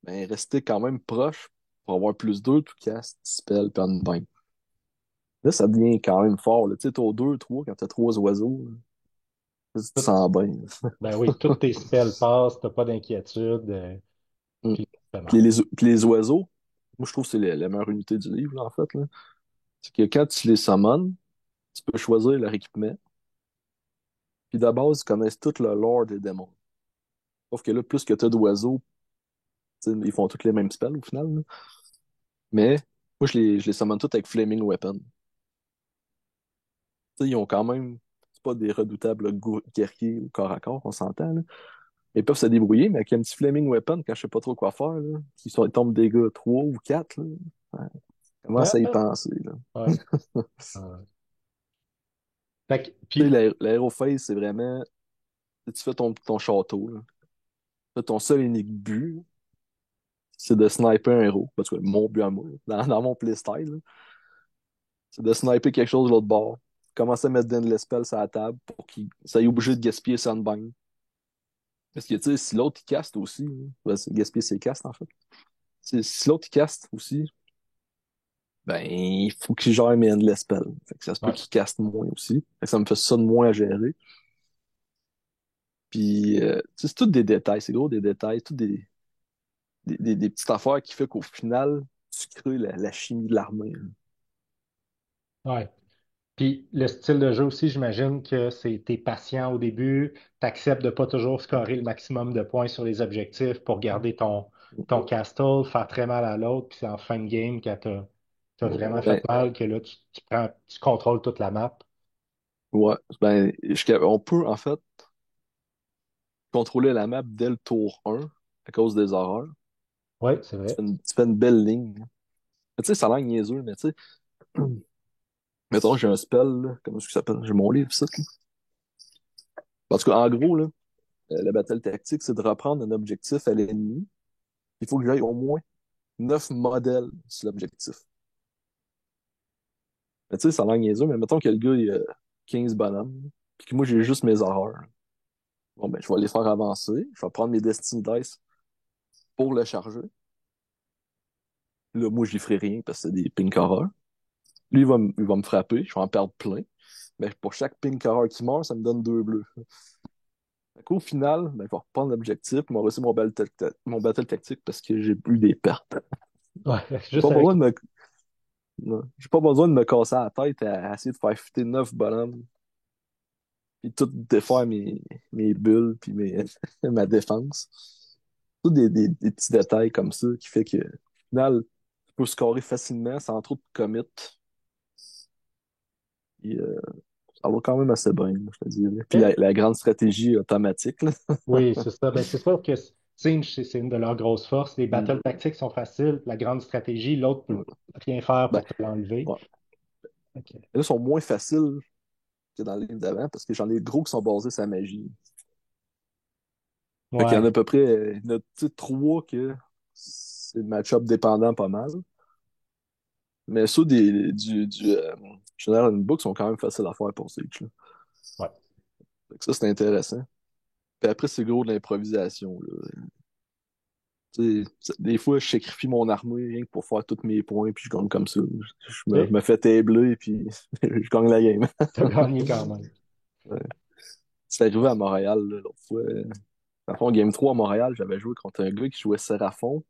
ben, restez quand même proche pour avoir plus 2 tout cast, spell, puis unbind. Là, ça devient quand même fort, là. Tu sais, t'as 2, 3, quand t'as 3 oiseaux, là, tu te Tout- sens bien. ben oui, tous tes spells passent, t'as pas d'inquiétude, Mm. puis ça fait Puis mal. les oiseaux, moi, je trouve que c'est la meilleure unité du livre, là, en fait, là. C'est que quand tu les summons, tu peux choisir leur équipement. Puis de base, ils connaissent tout le lore des démons. Sauf que là, plus que t'as d'oiseaux, tu sais, ils font tous les mêmes spells au final, là. Mais moi, je les summon tous avec Flaming Weapon. Tu sais, ils ont quand même. C'est pas des redoutables guerriers au corps à corps, on s'entend, là. Ils peuvent se débrouiller, mais avec un petit Flaming Weapon, quand je sais pas trop quoi faire, là, ils tombent des gars 3 ou 4, là, ouais, commence à y Ouais, penser, là. ouais. Ouais. Fait que- Tu sais, puis, l'aérophase, c'est vraiment. Tu fais ton château, là. Là, ton seul et unique but, c'est de sniper un héros. Parce que mon but à moi, dans mon playstyle, là, c'est de sniper quelque chose de l'autre bord. Commencer à mettre d'endless spell sur la table pour qu'il ça ait obligé de gaspiller Sunbind. Parce que, tu sais, si l'autre, il caste aussi, hein, c'est gaspiller ses castes, en fait. Si l'autre, il caste aussi, ben, il faut qu'il gère mes endless spells. Fait que ça se peut ouais, qu'il caste moins aussi. Fait que ça me fait ça de moins à gérer. Puis, tu sais, c'est tous des détails, c'est gros des détails, tous des petites affaires qui fait qu'au final, tu crées la chimie de l'armée, hein. ouais. Puis le style de jeu aussi, j'imagine que c'est t'es patient au début, t'acceptes de pas toujours scorer le maximum de points sur les objectifs pour garder ton castle, faire très mal à l'autre, puis c'est en fin de game quand t'as vraiment fait Ben, mal que là, tu contrôles toute la map. ouais, ben, on peut, en fait, contrôler la map dès le tour 1 à cause des horreurs. Oui, c'est vrai. Tu fais une belle ligne. Mais tu sais, ça a l'air niaiseux, mais tu sais, mettons, j'ai un spell, là, comment est-ce que ça s'appelle? J'ai mon livre, ça, là. En tout cas, en gros, là, la bataille tactique, c'est de reprendre un objectif à l'ennemi. Il faut que j'aille au moins 9 modèles sur l'objectif. Mais tu sais, ça a l'air niaiseux, mais mettons que le gars, il a 15 bonhommes, puis que moi, j'ai juste mes horreurs. Bon, ben, je vais les faire avancer. Je vais prendre mes Destiny Dice pour le charger. Là, moi, j'y ferai rien parce que c'est des pink horrors. Lui, il va me frapper. Je vais en perdre plein. Mais pour chaque pink horror qui meurt, ça me donne 2 bleus. Fait qu'au final, ben, je vais reprendre l'objectif, je vais réussir mon battle tactique parce que j'ai eu des pertes. Ouais, J'ai juste pas besoin avec. de me, non, j'ai pas besoin de me casser la tête à essayer de faire fitter 9 bonhommes, puis tout défaire mes bulles, puis ma défense. Tous des petits détails comme ça qui fait que, au final, tu peux scorer facilement sans trop de commit. Puis, ça va quand même assez bien, je te dirais. Puis Ok. la grande stratégie automatique, là. Oui, c'est ça. Ben, c'est sûr que Singe, c'est une de leurs grosses forces. Les battles Hmm. tactiques sont faciles, la grande stratégie, l'autre peut Ouais. rien faire Ben, pour te l'enlever. ouais. Ok. Là, ils sont moins faciles que dans les livres d'avant parce que j'en ai gros qui sont basés sur la magie. Fait qu'il y en a Ouais, à peu près, il y en a tu sais, trois que c'est le match-up dépendant pas mal. Mais ceux General Book sont quand même faciles à faire pour Siege, là. ouais. Fait que ça, c'est intéressant. Puis après, c'est gros de l'improvisation, là. Tu sais, des fois, je sacrifie mon armée rien que pour faire tous mes points, puis je gagne comme ça. Je Ok, me fais tabler, puis je gagne la game. t'as gagné quand même. Ouais. C'est arrivé à Montréal, là, l'autre fois. Dans le fond, Game 3 à Montréal, j'avais joué contre un gars qui jouait Seraphon,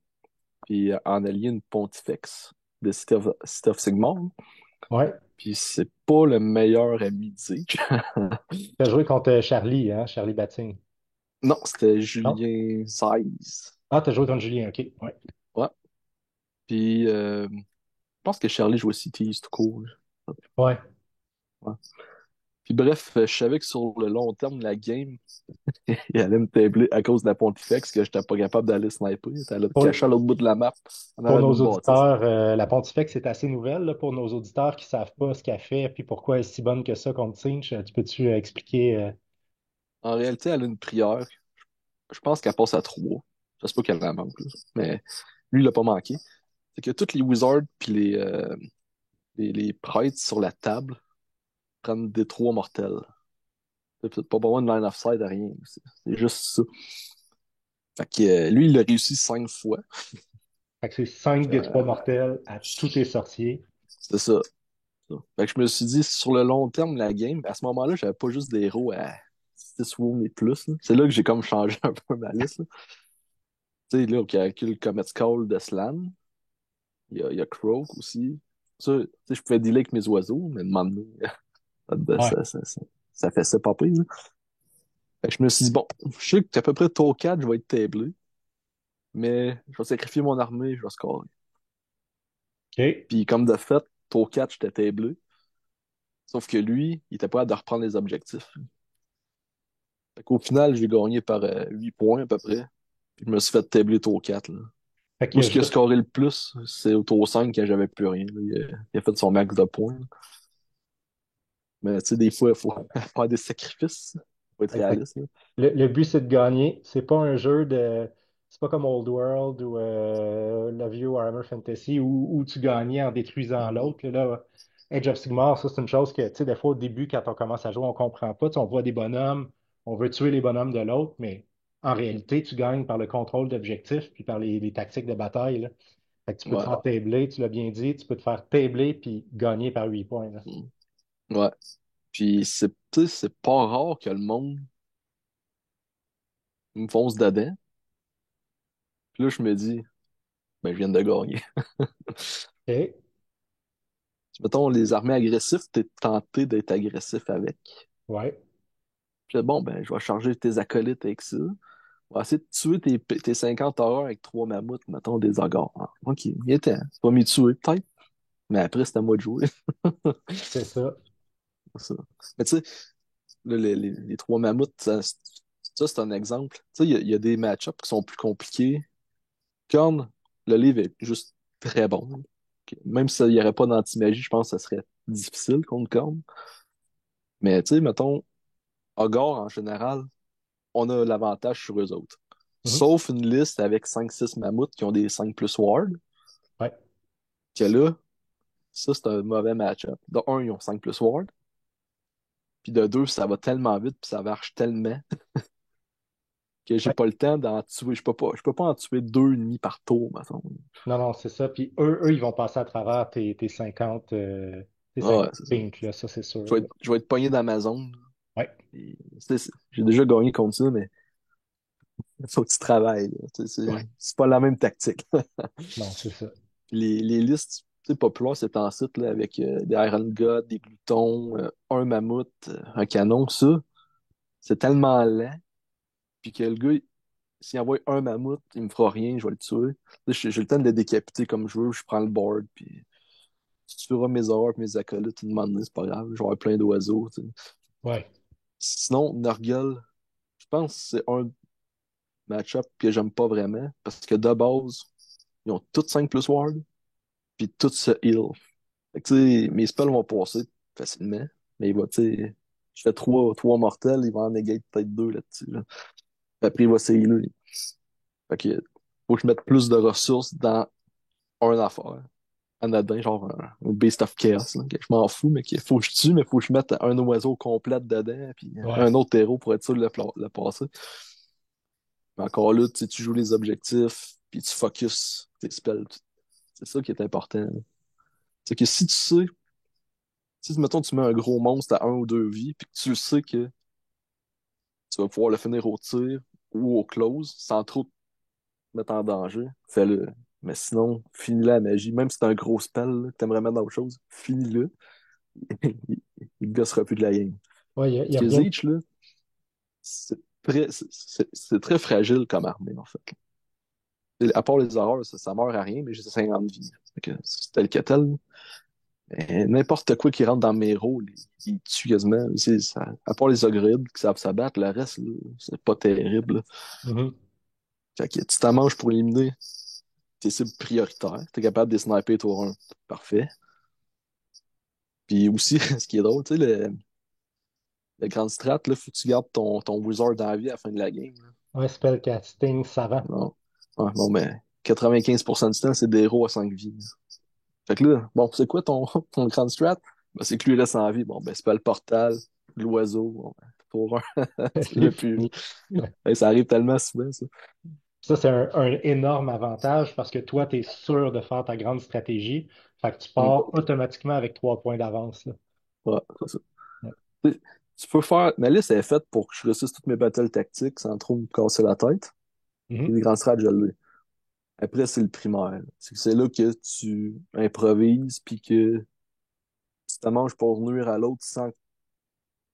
puis en allié une Pontifex de City of Sigmar. Ouais. Puis c'est pas le meilleur ami de Zeke. T'as joué contre Charlie, hein, Charlie Batting. Non, c'était Non? Julien 16. Ah, t'as joué contre Julien, ok. Ouais. Ouais. Puis je pense que Charlie jouait Cities tout court. Ouais. Ouais. Puis bref, je savais que sur le long terme de la game, il allait me tabler à cause de la Pontifex, que j'étais pas capable d'aller sniper. Il était Pour, caché à l'autre bout de la map, en pour arrière nos d'une bâtisse. auditeurs, la Pontifex est assez nouvelle, là, pour nos auditeurs qui savent pas ce qu'elle fait puis pourquoi elle est si bonne que ça contre Sinch. Tu peux-tu expliquer? En réalité, elle a une prière. Je pense qu'elle passe à 3. Je sais pas qu'elle la manque, là. Mais lui, il l'a pas manqué. C'est que tous les wizards puis les prêtres sur la table prennent des 3 mortels. C'est peut-être pas vraiment une line of sight à rien. C'est juste ça. Fait que lui, il l'a réussi 5 fois. Fait que c'est 5 des 3 Euh, mortels à tous tes sorciers. C'était ça. Fait que je me suis dit, sur le long terme de la game, à ce moment-là, j'avais pas juste des héros à 6 wounds et plus, là. C'est là que j'ai comme changé un peu ma liste, là. Tu sais, là, on calcule Comet Skull de Slan. Il y a Croak aussi. Ça, tu sais, je pouvais dealer avec mes oiseaux, mais demander, Ouais. ça fait ça pas pire, là. Fait que je me suis dit, bon, je sais qu'à peu près tour 4, je vais être tablé, mais je vais sacrifier mon armée, je vais scorer. OK. Puis comme de fait, tour 4, j'étais tablé. Sauf que lui, il était pas capable de reprendre les objectifs. Fait qu'au final, j'ai gagné par 8 points à peu près. Puis je me suis fait tabler tour 4, là. Fait qu'il Moi, y a ce qui a juste. scoré le plus, c'est au tour 5 quand j'avais plus rien, là. Il a fait son max de points, là. Mais tu sais, des fois, il faut faire des sacrifices. Faut être Fait que réaliste, là. le but, c'est de gagner. C'est pas un jeu de. C'est pas comme Old World ou Love You Warhammer Fantasy où tu gagnais en détruisant l'autre. Là, Age of Sigmar, ça, c'est une chose que, tu sais, des fois, au début, quand on commence à jouer, on comprend pas. Tu sais, on voit des bonhommes, on veut tuer les bonhommes de l'autre, mais en réalité, tu gagnes par le contrôle d'objectifs puis par les tactiques de bataille, là. Fait que tu peux te Ouais. faire tabler, tu l'as bien dit, tu peux te faire tabler puis gagner par 8 points, là. Mm. Ouais. Puis tu sais, c'est pas rare que le monde me fonce dedans. Puis là, je me dis, ben, je viens de gagner. OK. Mettons, les armées agressives, t'es tenté d'être agressif avec. Ouais. Puis là, bon, ben, je vais charger tes acolytes avec ça. On va essayer de tuer tes 50 horreurs avec 3 mammouths, mettons, des ogres. Ah, ok, il était. C'est pas m'y tuer, peut-être. Mais après, c'est à moi de jouer. C'est ça. Ça. Mais tu sais, là, les 3 mammouths, ça, c'est un exemple. Tu sais, il y a des match-ups qui sont plus compliqués. Korn, le livre est juste très bon. Même s'il n'y aurait pas d'anti-magie, je pense que ça serait difficile contre Korn. Mais tu sais, mettons, Ogre, en général, on a l'avantage sur eux autres. Mhm. Sauf une liste avec 5-6 mammouths qui ont des 5 plus ward, Ouais. que là, ça, c'est un mauvais match-up. De un, ils ont 5 plus ward, puis de deux, ça va tellement vite, puis ça marche tellement que j'ai Ouais. pas le temps d'en tuer. Je peux pas en tuer deux ennemis par tour, mettons. Non, non, c'est ça. Puis eux, ils vont passer à travers tes Ah 50 ouais, c'est ça. pinks, là, ça, c'est sûr, là. Je vais être pogné dans ma zone. Ouais. J'ai déjà gagné contre ça, mais il faut que tu travailles, là. Ouais. C'est pas la même tactique. Non, c'est ça. Les listes populaires, c'est en site là, avec des Iron God, des glutons, un mammouth, un canon, ça, c'est tellement lent, puis que le gars, s'il envoie un mammouth, il me fera rien, je vais le tuer. Là, j'ai le temps de le décapiter comme je veux, je prends le board, puis tu tueras mes horreurs et mes acolytes une moment donné, c'est pas grave, je vais avoir plein d'oiseaux, tu sais. Ouais. Sinon, Nurgle, je pense que c'est un. match-up que j'aime pas vraiment, parce que de base, ils ont tous 5 plus ward, puis tous se heal. Fait que, tu sais, mes spells vont passer facilement, mais il va, tu sais, je fais trois mortels, il va en negate peut-être deux là-dessus, là. Puis après, il va se healer. Fait que, faut que je mette plus de ressources dans un affaire. Anodin, genre un Beast of Chaos, là, que je m'en fous, mais qu'il faut que je tue, mais il faut que je mette un oiseau complet dedans, puis Ouais. un autre héros pour être sûr de le passer. Mais encore là, tu sais, tu joues les objectifs, puis tu focus tes spells. C'est ça qui est important. C'est que si tu sais, si mettons tu mets un gros monstre à un ou deux vies, puis que tu sais que tu vas pouvoir le finir au tir ou au close sans trop te mettre en danger, fais-le. Mais sinon, finis la magie. Même si c'est un gros spell, là, que t'aimerais mettre dans autre chose, finis-le. Il ne gossera plus de la game. Ouais, il Parce y a que rien. Zeech, là, c'est très fragile comme armée, en fait. À part les horreurs, ça meurt à rien, mais j'ai 50 vies. Fait que c'est tel que tel. Mais n'importe quoi qui rentre dans mes rôles, il tue quasiment. À part les ogres qui savent s'abattre, le reste, là, c'est pas terrible, là. Mhm. Fait que tu t'en manges pour éliminer tes cibles prioritaires. T'es capable de les sniper tour 1. Parfait. Puis aussi, ce qui est drôle, tu sais, le grand strat, là, faut que tu gardes ton wizard dans la vie à la fin de la game, là. Ouais, spellcasting savant. Non. Ouais, non, mais 95% du temps, c'est des héros à 5 vies, là. Fait que là, bon, c'est quoi ton grand strat? Ben, c'est que lui reste en vie. Bon, ben, c'est pas le portal, l'oiseau. Bon, ben, pour un, tu C'est l'as plus. fini. Ouais. Hey, ça arrive tellement souvent, ça. Ça, c'est un énorme avantage parce que toi, tu es sûr de faire ta grande stratégie. Fait que tu Hmm. pars automatiquement avec 3 points d'avance, là. Ouais, c'est ça. Ouais. Tu sais, tu peux faire. Ma liste est faite pour que je réussisse toutes mes battles tactiques sans trop me casser la tête. Et Mhm. les grands strats, je l'ai. Après, c'est le primaire. C'est là que tu improvises puis que tu te manges pour nuire à l'autre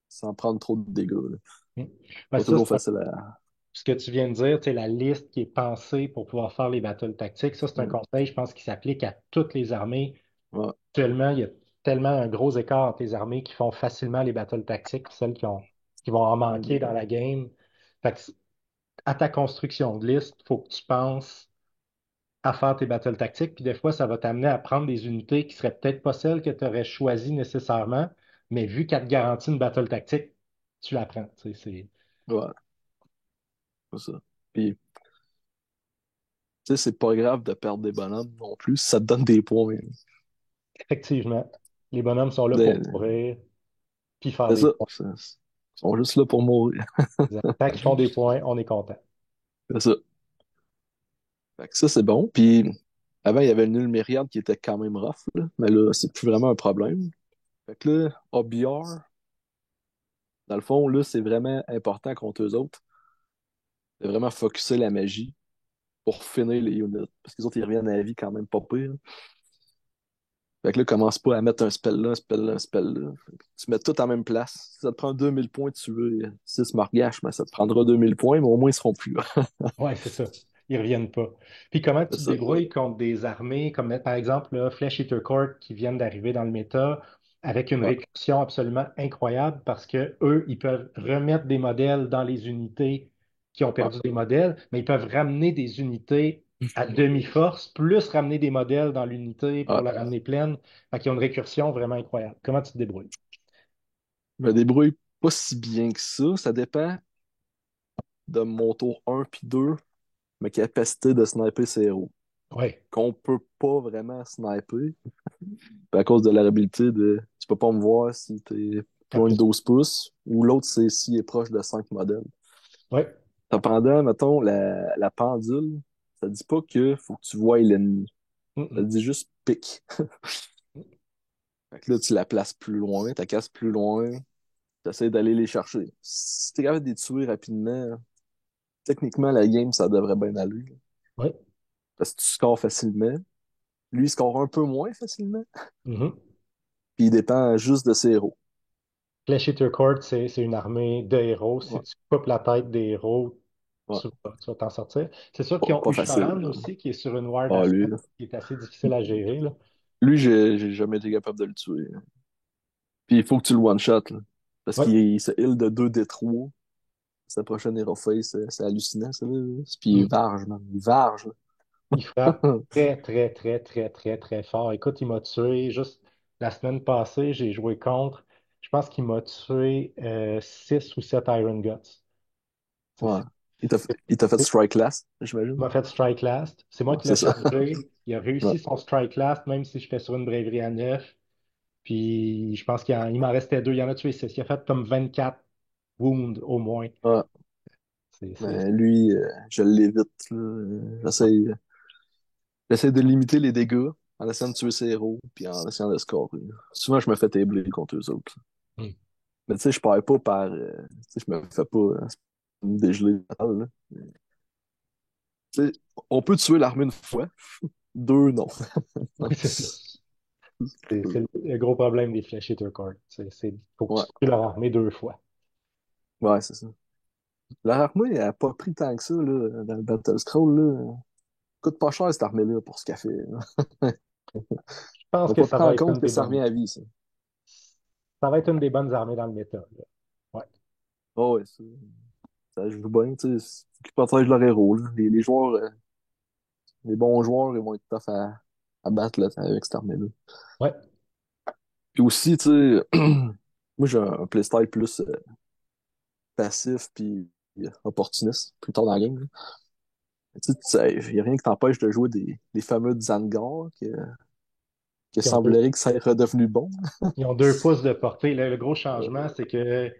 sans prendre trop de dégâts, là. Mhm. Ben, Pas ça, toujours c'est facile à. ce que tu viens de dire, la liste qui est pensée pour pouvoir faire les battles tactiques. Ça, c'est un Hmm. conseil, je pense, qui s'applique à toutes les armées. Ouais. Actuellement, il y a tellement un gros écart entre les armées qui font facilement les battles tactiques, puis celles qui vont en manquer dans la game. Fait que à ta construction de liste, il faut que tu penses à faire tes battles tactiques, puis des fois, ça va t'amener à prendre des unités qui seraient peut-être pas celles que tu aurais choisies nécessairement, mais vu qu'elle te garantit une battle tactique, tu la prends. Ouais, c'est ça. Puis, tu sais, c'est pas grave de perdre des bonhommes non plus, ça te donne des points. Effectivement, les bonhommes sont là pour Ben, courir, puis faire c'est des ça. points. Ils sont juste là pour mourir. Tant qu'ils font des points, on est content. C'est ça. Fait que ça, c'est bon. Puis, avant, il y avait le nul myriade qui était quand même rough, là. Mais là, c'est plus vraiment un problème. Fait que là, OBR, dans le fond, là, c'est vraiment important contre eux autres de vraiment focusser la magie pour finir les units. Parce que les autres, ils reviennent à la vie quand même pas pire. Fait que là, commence pas à mettre un spell là, un spell là, un spell là. Fait que tu mets tout en même place. Si ça te prend 2000 points, tu veux 6 margaches, mais ça te prendra 2000 points, mais au moins ils seront plus là. Ouais, c'est ça. Ils reviennent pas. Puis comment C'est tu te ça. débrouilles contre des armées comme par exemple là, Flesh Eater Court qui viennent d'arriver dans le méta avec une Ouais. récursion absolument incroyable parce que eux, ils peuvent remettre des modèles dans les unités qui ont Ouais. perdu des modèles, mais ils peuvent ramener des unités à demi-force, plus ramener des modèles dans l'unité pour Ouais. la ramener pleine. Fait qu'ils ont une récursion vraiment incroyable. Comment tu te débrouilles? Je me débrouille pas si bien que ça. Ça dépend de mon tour 1 puis 2, ma capacité de sniper ces héros. Oui, Qu'on peut pas vraiment sniper à cause de la habilité de tu peux pas me voir si t'es plus t'as loin de plus. 12 pouces, ou l'autre c'est s'il est proche de 5 modèles. Oui. Cependant, mettons, la pendule, ça dit pas que faut que tu vois l'ennemi. Ça Mm-mm. dit juste pique. Fait que là, tu la places plus loin, tu casses plus loin, tu essaies d'aller les chercher. Si t'es capable de les tuer rapidement, techniquement, la game, ça devrait bien aller, là. Oui. Parce que tu scores facilement. Lui, il score un peu moins facilement. Mhm. Puis il dépend juste de ses héros. Flesh Eater Court, c'est une armée de héros. Si Ouais, tu coupes la tête des héros, ouais. tu vas t'en sortir. C'est sûr qu'ils ont Pas facile, Usharan là. aussi, qui est sur une ward Ah, lui, aspect, là. qui est assez difficile à gérer, là. Lui, j'ai jamais été capable de le tuer. Puis il faut que tu le one-shot, là. Parce Oui, qu'il se heal de 2 des 3. sa prochaine Aeroface, c'est hallucinant, ça, là. Puis Mm. il varge, man. Il varge, Il frappe là. très, très, très, très, très, très fort. Écoute, il m'a tué juste la semaine passée, j'ai joué contre. Je pense qu'il m'a tué 6 ou 7 Iron Guts. C'est- Ouais. c'est- Il t'a fait c'est- strike last, Il j'imagine. m'a fait Strike Last. C'est moi Ouais, qui l'ai c'est ça. chargé. Il a Ouais. réussi son Strike Last, même si j'étais sur une braverie à 9. Puis je pense il m'en restait 2. Il en a tué 6. Il a fait comme 24 wounds au moins. Ouais. C'est Mais lui, je l'évite, là. J'essaie de limiter les dégâts en essayant de tuer ses héros, puis en essayant de scorer. Souvent, je me fais tabler contre eux autres. Hmm. Mais tu sais, je perds pas par. Tu sais, je me fais pas me dégeler total, là. Tu sais, on peut tuer l'armée une fois, deux, non. Oui, c'est ça. C'est le gros problème des Flash Hitter Cards. Faut que tu Ouais, tues leur armée 2 fois. ouais, c'est ça. L'armée, elle a pas pris tant que ça, là, dans le Battle Scroll, là. Coûte pas cher, cette armée-là, pour ce qu'elle fait, là. Je pense On que va ça prendre va en être compte une que des ça bonnes. revient à vie, ça. Ça va être une des bonnes armées dans le méta, là. Ouais. Oh, ouais, ça joue bien, tu sais. Faut qu'ils protègent leur héros, là. Les joueurs, les bons joueurs, ils vont être tough à battre, là, avec cette armée-là. Ouais. Puis aussi, tu sais, moi, j'ai un playstyle plus passif puis opportuniste, plus tard dans la game, là. Tu sais, il n'y a rien qui t'empêche de jouer des fameux Zangar qui Ils ont deux, semblerait que ça est redevenu bon. ils ont 2 pouces de portée. Le gros changement, c'est que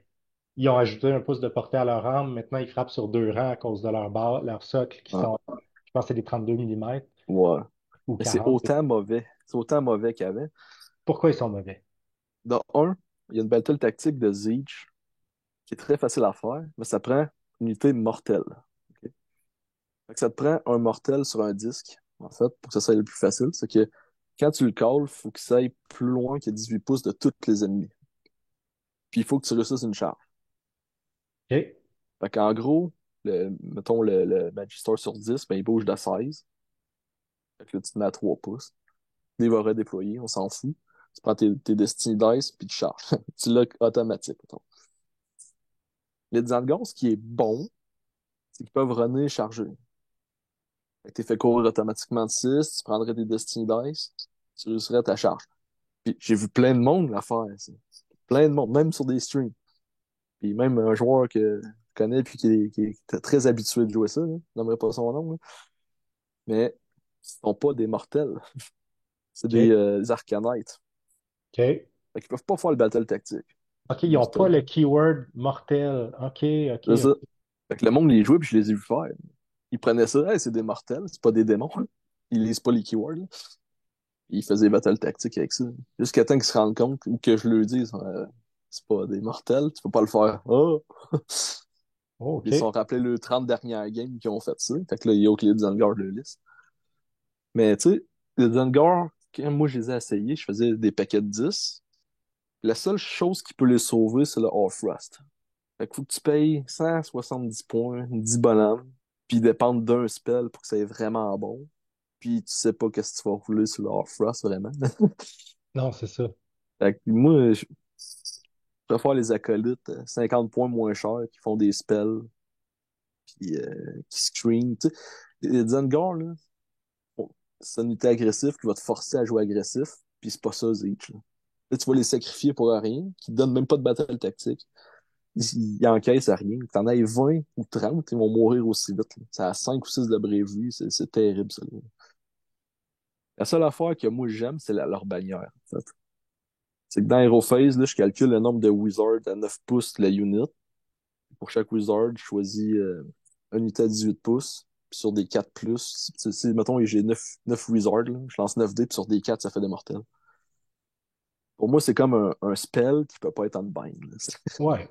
ils ont ajouté un pouce de portée à leur arme. Maintenant, ils frappent sur 2 rangs à cause de leur barre, leur socle, qui Ouais. sont, je pense, que c'est des 32 millimètres Ouais. ou Mais c'est 40. autant mauvais. C'est autant mauvais qu'avant. Pourquoi ils sont mauvais? Dans un, il y a une battle tactique de Siege qui est très facile à faire, mais ça prend une unité mortelle. Ok? Fait que ça te prend un mortel sur un disque, en fait, pour que ça soit le plus facile. C'est que quand tu le calls, il faut que ça aille plus loin que 18 pouces de tous les ennemis. Puis il faut que tu réussisses une charge. OK? Fait qu'en gros, mettons le Magister sur 10, ben, il bouge de 16. Fait que là, tu te mets à 3 pouces. Il va redéployer, on s'en fout. Tu prends tes Destiny Dice, puis tu charges. Tu l'as automatique, mettons. Les Zangons, ce qui est bon, c'est qu'ils peuvent runner et charger. Fait que t'es fait courir automatiquement de 6, tu prendrais tes Destiny Dice, tu réussirais ta charge. Puis j'ai vu plein de monde la faire, ça. Plein de monde, même sur des streams. Puis même un joueur que je connais puis qui est très habitué de jouer ça, là. Je n'aimerais pas son nom, là. Mais ce sont pas des mortels. C'est OK? des Arcanites. OK? Fait qu'ils peuvent pas faire le battle tactique. OK, ils n'ont pas Mortel. le keyword mortel. OK, OK, C'est ça. OK. Fait que le monde les jouait puis je les ai vus faire. Ils prenaient ça, hey, c'est des mortels, c'est pas des démons. Ils lisent pas les keywords, là. Ils faisaient battle tactique avec ça. Jusqu'à temps qu'ils se rendent compte ou que je leur dise, c'est pas des mortels, tu peux pas le faire. Oh! Oh, Ils se sont OK. rappelés le 30 dernières games qui ont fait ça. Fait que là, il y a que les Zangar le liste. Mais tu sais, les Zangar, quand moi je les ai essayés, je faisais des paquets de 10. La seule chose qui peut les sauver, c'est le All-Frost. Fait qu'il faut que tu payes 170 points, 10 bonhommes, puis ils dépendent d'un spell pour que ça soit vraiment bon. Puis tu sais pas qu'est-ce que tu vas rouler sur le All-Frost, vraiment. Non, c'est ça. Fait que moi, je préfère les acolytes, 50 points moins chers, qui font des spells, puis qui screen. Tu sais, les Zangar, là, bon, c'est une unité agressive qui va te forcer à jouer agressif, puis c'est pas ça, Zeech. Là. Là, tu vas les sacrifier pour rien, qui te donnent même pas de battle tactique. Ils encaissent à rien. T'en as 20 ou 30, ils vont mourir aussi vite. Là. Ça a 5 ou 6 de bravery, c'est terrible, ça. Là. La seule affaire que moi j'aime, c'est leur bannière, en fait. C'est que dans Aerophase, là, je calcule le nombre de wizards à 9 pouces la unit. Pour chaque wizard, je choisis une unité à 18 pouces. Puis sur des 4 plus, mettons, j'ai 9 wizards, là, je lance 9 dés, puis sur des 4, ça fait des mortels. Pour moi, c'est comme un spell qui peut pas être unbind. Là. Ouais.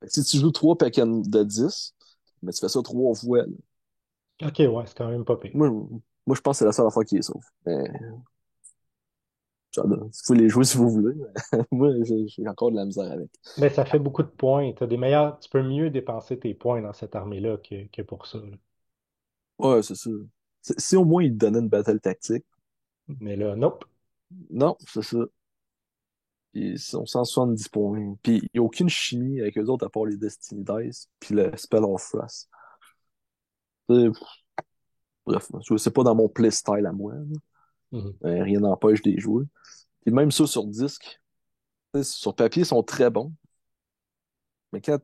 Fait que si tu joues 3 paquets de 10, mais tu fais ça 3 fois. Là. OK, ouais, c'est quand même pas pire. Moi, moi, je pense que c'est la seule affaire qui est sauve. Mais, vous pouvez les jouer si vous voulez. Mais moi, j'ai encore de la misère avec. Mais ça fait beaucoup de points. T'as des meilleurs, tu peux mieux dépenser tes points dans cette armée-là que pour ça, là. Ouais, c'est ça. Si au moins ils te donnaient une battle tactique. Mais là, nope. Non, c'est ça. Puis ils sont 170 points. Puis il n'y a aucune chimie avec eux autres à part les Destiny Dice, puis le Spell of Frost. Tu bref, c'est pas dans mon playstyle à moi, là. Mhm. Rien n'empêche de les jouer. Puis même ça sur disque, sur papier, ils sont très bons. Mais quand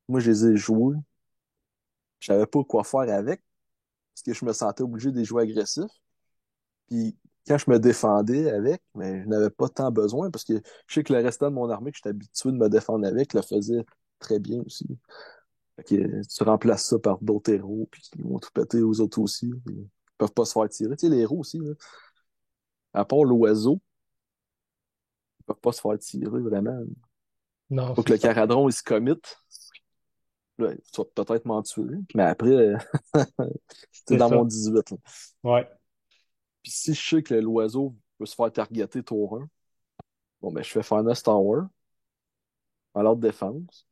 moi je les ai joués, je savais pas quoi faire avec, parce que je me sentais obligé de les jouer agressifs. Puis quand je me défendais avec, mais je n'avais pas tant besoin, parce que je sais que le restant de mon armée que j'étais habitué de me défendre avec le faisait très bien aussi. Fait que tu remplaces ça par d'autres héros, puis ils vont tout péter aux autres aussi. Ils peuvent pas se faire tirer. Tu sais, les héros aussi, là, à part l'oiseau, ils peuvent pas se faire tirer vraiment. Non, Faut c'est que le ça. caradron il se commit. Là, tu vas peut-être m'en tuer. Mais après, c'est C'est dans mon ça. 18. Là. Ouais. Puis si je sais que l'oiseau peut se faire targeter tour 1, bon ben je fais Final Tower en l'ordre de défense.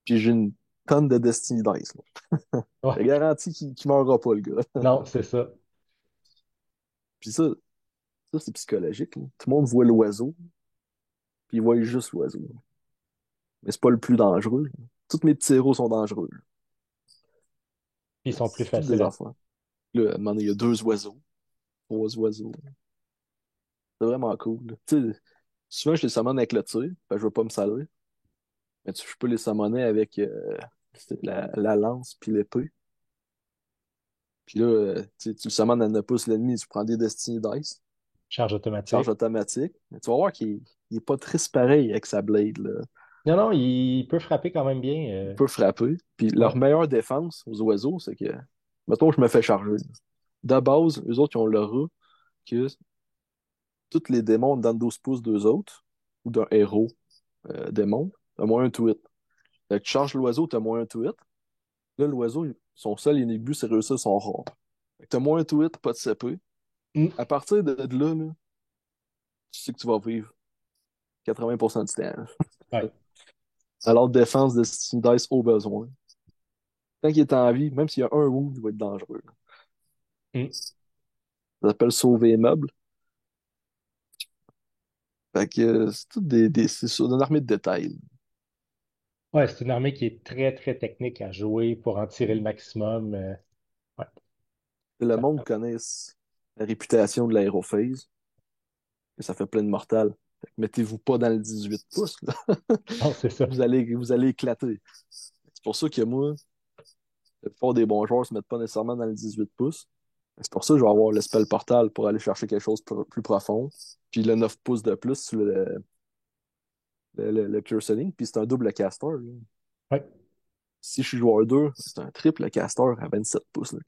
Puis j'ai une tonne de Destiny Dice. Là. Ouais. J'ai garanti qu'il meurra pas, le gars. Non, c'est ça. Puis ça c'est psychologique. Là. Tout le monde voit l'oiseau, puis il voit juste l'oiseau. Mais c'est pas le plus dangereux. Tous mes petits héros sont dangereux. Ils sont plus C'est toutes des faciles à. enfants. Là, à un moment donné, il y a 2 oiseaux, 3 oiseaux. C'est vraiment cool. Là. Tu sais, souvent, je les summon avec le tir, parce que je veux pas me saler. Mais je peux les summoner avec la lance puis l'épée. Puis là, tu le summons à 9 pouces l'ennemi, tu prends des Destiny Dice, Charge charge automatique. automatique. Mais tu vas voir qu'il est pas triste pareil avec sa blade, là. Non, non, il peut frapper quand même bien. Il peut frapper. Puis Ouais. leur meilleure défense aux oiseaux, c'est que, mettons, je me fais charger. De base, eux autres, ils ont l'aura que tous les démons dans 12 pouces d'eux autres, ou d'un héros démon, t'as moins un to hit. Fait que tu charges l'oiseau, t'as moins un to hit. Là, l'oiseau, son seul et unique but, c'est réussir son rare. Fait que t'as moins un to hit, pas de CP. Mm. À partir de là, tu sais que tu vas vivre 80% du temps. Ouais. Alors, défense de Steam Dice au besoin. Tant qu'il est en vie, même s'il y a un wound, il va être dangereux. Mm. Ça s'appelle sauver les meubles. Fait que c'est tout c'est sur une armée de détails. Ouais, c'est une armée qui est très, très technique à jouer pour en tirer le maximum. Ouais. Le monde connaît la réputation de l'aérophase, que ça fait plein de mortels. Fait que mettez-vous pas dans le 18 pouces, là. Non, c'est ça. Vous allez éclater. C'est pour ça que moi, la plupart des bons joueurs se mettent pas nécessairement dans le 18 pouces. C'est pour ça que je vais avoir le spell portal pour aller chercher quelque chose de plus profond. Puis le 9 pouces de plus sur le Pure Selling. Puis c'est un double caster, là. Ouais. Si je suis joueur 2, c'est un triple caster à 27 pouces, là.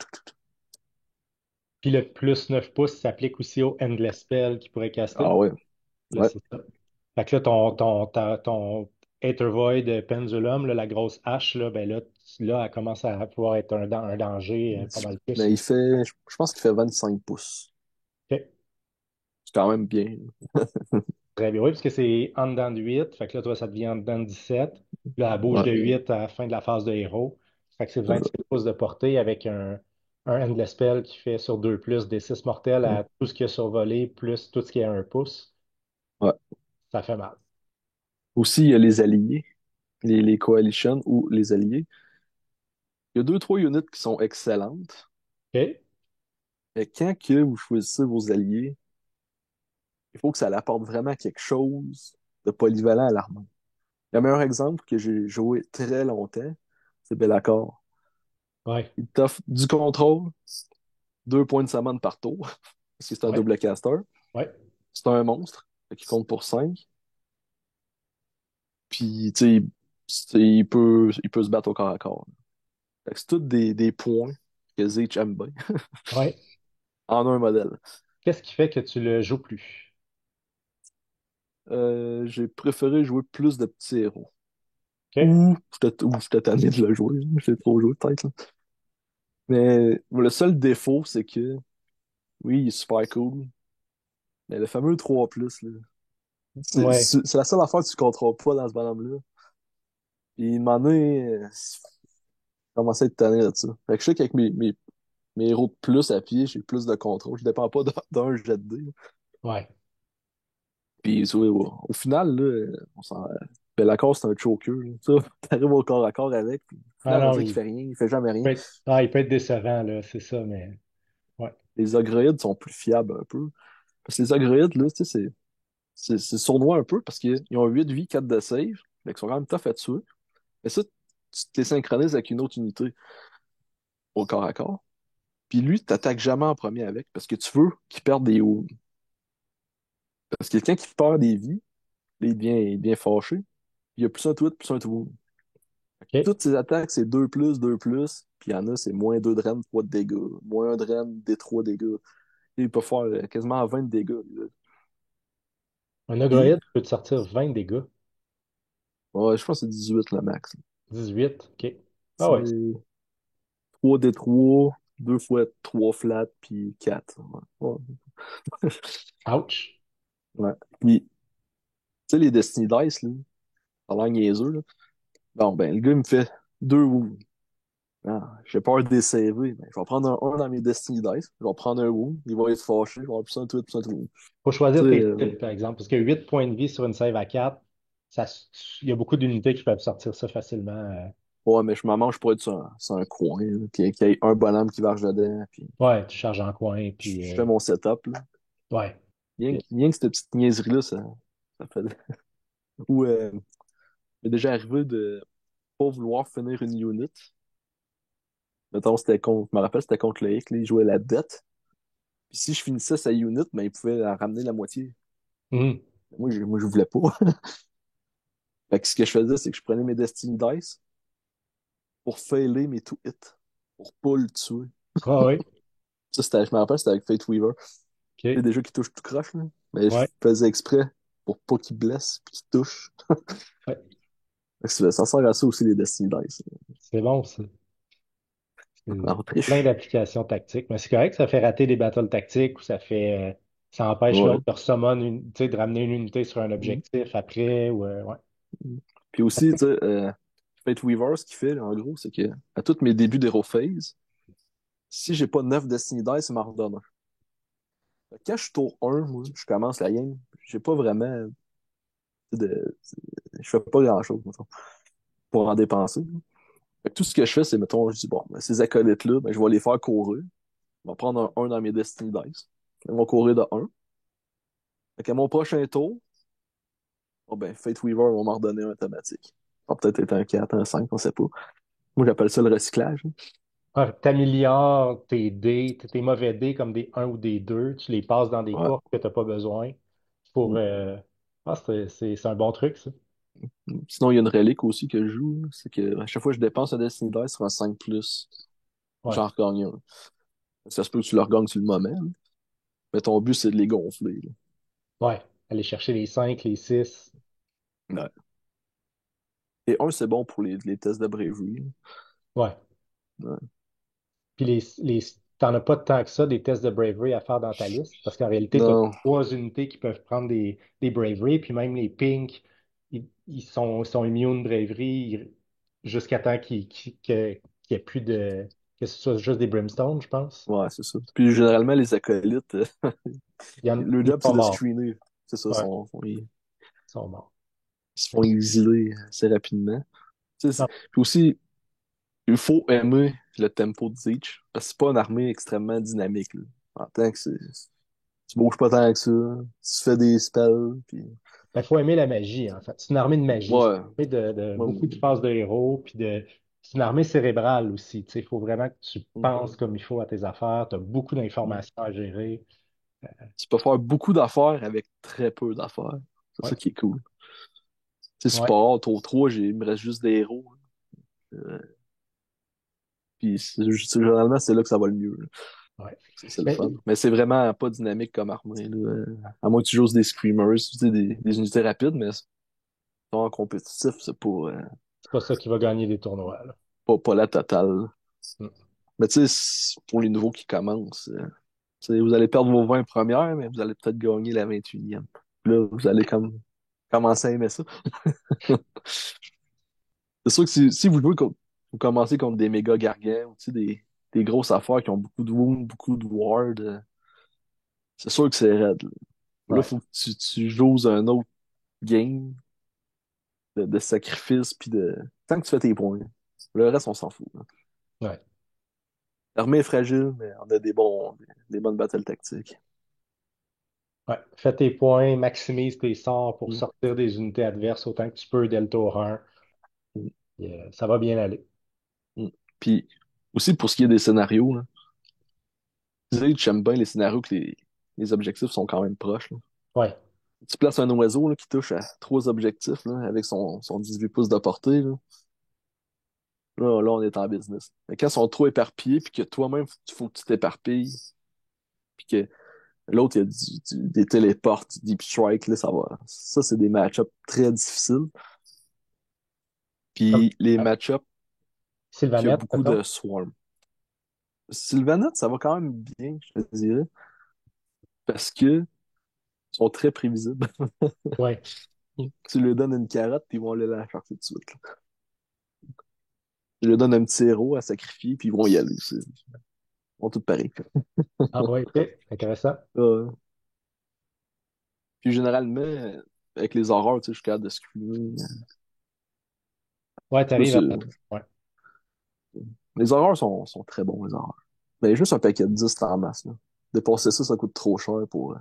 Puis le plus 9 pouces s'applique aussi au Endless Spell qui pourrait caster. Ah ouais, Là, ouais. c'est ça. Fait que là, ton Aether Void Pendulum, là, la grosse hache, là, ben là, là, elle commence à pouvoir être un danger pas mal plus. Mais je pense qu'il fait 25 pouces. OK. C'est quand même bien. Très bien. Oui, parce que c'est en dedans de 8. Fait que là, toi, ça devient en dedans de 17. Là, elle bouge Ouais, de 8 à la fin de la phase de héros. Fait que c'est c'est ça. 25 pouces de portée avec un Endless Spell qui fait sur 2 plus des 6 mortels Mm. à tout ce qui a survolé plus tout ce qui est à 1 pouce. Ouais. Ça fait mal. Aussi, il y a les alliés, les coalitions ou les alliés. Il y a 2, 3 units qui sont excellentes. OK? Mais quand que vous choisissez vos alliés, il faut que ça apporte vraiment quelque chose de polyvalent à l'armée. Le meilleur exemple que j'ai joué très longtemps, c'est Bellacore. Ouais. Il t'offre du contrôle, 2 points de summon par tour, parce que c'est un Ouais. double caster. Ouais. C'est un monstre, qui compte pour 5. Puis, tu sais, il peut se battre au corps à corps. Fait que c'est tous des points que Zeech aime bien, Ouais. en un modèle. Qu'est-ce qui fait que tu le joues plus? J'ai préféré jouer plus de petits héros. OK? Ou j'étais tanné de le jouer. J'ai trop joué, peut-être, là. Mais le seul défaut, c'est que, oui, il est super cool. Mais le fameux 3+, là, c'est Ouais. c'est la seule affaire que tu ne contrôles pas dans ce bonhomme-là. Puis, il m'en est commencé à être tanné de ça. Fait que je sais qu'avec mes héros de plus à pied, j'ai plus de contrôle. Je dépends pas d'un jet de dés. Ouais. Puis au final, là, Bellacore, c'est un choker. Là. Ça, t'arrives au corps à corps avec, puis au Ah final, on non, dirait qu'il fait rien, il fait jamais rien. il peut être décevant, là, c'est ça, mais ouais. Les Ogreïdes sont plus fiables un peu. Parce que les Ogreïdes, là, tu sais, c'est sournois un peu parce qu'ils ont 8 vies, 4 de save. Fait qu'ils sont quand même tough à tuer. Mais ça, tu te les synchronises avec une autre unité au corps à corps. Puis lui, t'attaques jamais en premier avec parce que tu veux qu'il perde des wounds. Parce que quelqu'un qui perd des vies, là, il devient fâché. Il y a plus un tweet, plus un wound. OK. Toutes ses attaques, c'est 2 plus, 2 plus. Puis il y en a, c'est moins 2 de rem, 3 de dégâts. Moins 1 de rem, des 3 dégâts. Et il peut faire quasiment 20 de dégâts. Là. Un Puis, ogroïde peut te sortir 20 dégâts. ouais, je pense que c'est 18 le max. 18, OK. Ah ouais. C'est 3 d 3 2 fois 3 flat, puis 4. Ouais. Ouais. Ouch. Ouais. Puis, tu sais, les Destiny Dice, là, ça a l'air niaiseux, là. Bon, ben, le gars, il me fait 2 wounds. Ah, j'ai peur de désaver. Ben, je vais prendre un dans mes Destiny Dice. Je vais prendre un wound. Il va être fâché. Je vais avoir plus un tweet, plus un wound. Faut Tu choisir sais, tes cibles, par exemple, parce que 8 points de vie sur une save à 4, il y a beaucoup d'unités qui peuvent sortir ça facilement. ouais, mais je m'en mange pour être sur un coin, là, qu'il y ait un bonhomme qui marche dedans, puis Ouais, tu charges en coin, puis je fais mon setup, là. ouais. Rien que cette petite niaiserie-là, ça fait... Ou, m'est déjà arrivé de pas vouloir finir une unit. Mettons, c'était contre, je me rappelle, c'était contre le Hic, là, il jouait la dette. Puis si je finissais sa unit, ben, il pouvait en ramener la moitié. Mhm. Moi, je voulais pas. Fait que ce que je faisais, c'est que je prenais mes Destiny Dice pour failer mes two hits. Pour pas le tuer. Ah oui, Ça, je me rappelle, c'était avec Fate Weaver. C'est OK. déjà qui touche tout croche, là. Mais je Ouais, faisais exprès pour pas qu'il blesse puis qu'il touche. ouais. Fait que ça sert à ça aussi, les Destiny Dice. C'est bon, ça. En Plein triche. d'applications tactiques. Mais c'est correct, ça fait rater des battles tactiques ou ça empêche Ouais. l'autre de resummon tu sais, de ramener une unité sur un Mm. objectif après ou ouais. Mm. Puis aussi, tu sais, Fate Weaver, ce qu'il fait, là, en gros, c'est que à tous mes débuts d'Hero Phase, si j'ai pas 9 Destiny Dice, il m'en redonne un. Fait que quand je suis tour 1, moi, je commence la game, j'ai pas vraiment de. Je fais pas grand-chose, mettons, pour en dépenser. Fait que tout ce que je fais, c'est, mettons, je dis, bon, ben, ces acolytes-là, ben, je vais les faire courir. Je vais prendre un dans mes Destiny Dice. Ils vont courir de un. Fait qu'à mon prochain tour, bon, ben, Fate Weaver vont m'en redonner un automatique. Ça va peut-être être un 4, un 5, on sait pas. Moi, j'appelle ça le recyclage. Ah, t'améliores tes dés, tes mauvais dés comme des un ou des 2, tu les passes dans des Ouais. courses que t'as pas besoin pour ah, c'est un bon truc, ça. Sinon, il y a une relique aussi que je joue. C'est que à chaque fois que je dépense un Destiny Dice sur un 5+, Ouais. j'en regagne un. Ça se peut que tu le regagnes sur le moment, là. Mais ton but, c'est de les gonfler, Ouais. Aller chercher les 5, les 6. là. Ouais. Et un, c'est bon pour les tests de bravery. Ouais. Ouais. Puis t'en as pas tant que ça, des tests de bravery à faire dans ta liste, parce qu'en réalité, tu as Non, 3 unités qui peuvent prendre des bravery, puis même les pinks, ils sont immunes bravery jusqu'à temps qu'il y ait plus que ce soit juste des brimstones, je pense. ouais, c'est ça. Puis généralement, les acolytes, le Ils job, c'est sont de morts. screener. C'est ça, Ouais, ils ils sont morts. se font exiler assez rapidement. Tu sais, Non, puis aussi, il faut aimer le tempo de Zeech, parce que c'est pas une armée extrêmement dynamique, là. En tant que tu bouges pas tant que ça, tu fais des spells, puis il faut aimer la magie, en fait. C'est une armée de magie. C'est ouais, une armée de moi, beaucoup de phases de héros, c'est une armée cérébrale aussi. Tu sais, il faut vraiment que tu penses comme il faut à tes affaires. Tu as beaucoup d'informations à gérer. tu peux faire beaucoup d'affaires avec très peu d'affaires. C'est ça Ouais, qui est cool. Tu sais, ouais, support, tour 3, il me reste juste des héros. Puis généralement, c'est là que ça va le mieux, là. ouais. Ça, c'est le Mais fun. Mais c'est vraiment pas dynamique comme armée, là. À moins que tu joues des screamers, tu sais, des unités rapides, mais en compétitif, c'est c'est pas ça qui va gagner des tournois, là. pas la totale. Mm. Mais tu sais, pour les nouveaux qui commencent, tu sais, vous allez perdre vos 20 premières, mais vous allez peut-être gagner la 21e. Là, vous allez comme commencer à aimer ça. C'est sûr que si vous jouez vous commencez contre des méga gargants, ou tu sais, des grosses affaires qui ont beaucoup de wounds, beaucoup de ward, c'est sûr que c'est raide, là. Là, il Ouais, faut que tu joues un autre game de sacrifice, puis de. Tant que tu fais tes points. Le reste, on s'en fout, là. ouais, L'armée est fragile, mais on a des bonnes batailles tactiques. ouais. Fais tes points, maximise tes sorts pour Mm, sortir des unités adverses autant que tu peux dès le tour 1. mm, Et, ça va bien aller. mm. Puis, aussi pour ce qui est des scénarios, là, tu sais, j'aime bien les scénarios que les objectifs sont quand même proches, là. Ouais, Tu places un oiseau là, qui touche à trois objectifs là, avec son 18 pouces de portée. Là, on est en business. Mais quand ils sont trop éparpillés, puis que toi-même, il faut que tu t'éparpilles, puis que l'autre, il y a des téléports, du deep strike, là, ça va. Ça, c'est des match-ups très difficiles. comme Puis les ouais. match-ups, qui a Sylvanette, beaucoup mettons. de swarm. Sylvanette, ça va quand même bien, je te dirais, parce que ils sont très prévisibles. Ouais. Tu leur donnes une carotte, puis ils vont aller la chercher tout de suite, là. Tu leur donnes un petit héros à sacrifier, puis ils vont y aller. Ils vont tout pareil. Ah ouais, ok. Intéressant. Puis généralement, avec les horreurs, tu sais, je suis capable de screamer. Ouais, Là, t'arrives à. Ouais. les horreurs sont très bons, les horreurs. Mais juste un paquet de 10, c'est en masse, là. Dépasser ça, ça coûte trop cher pour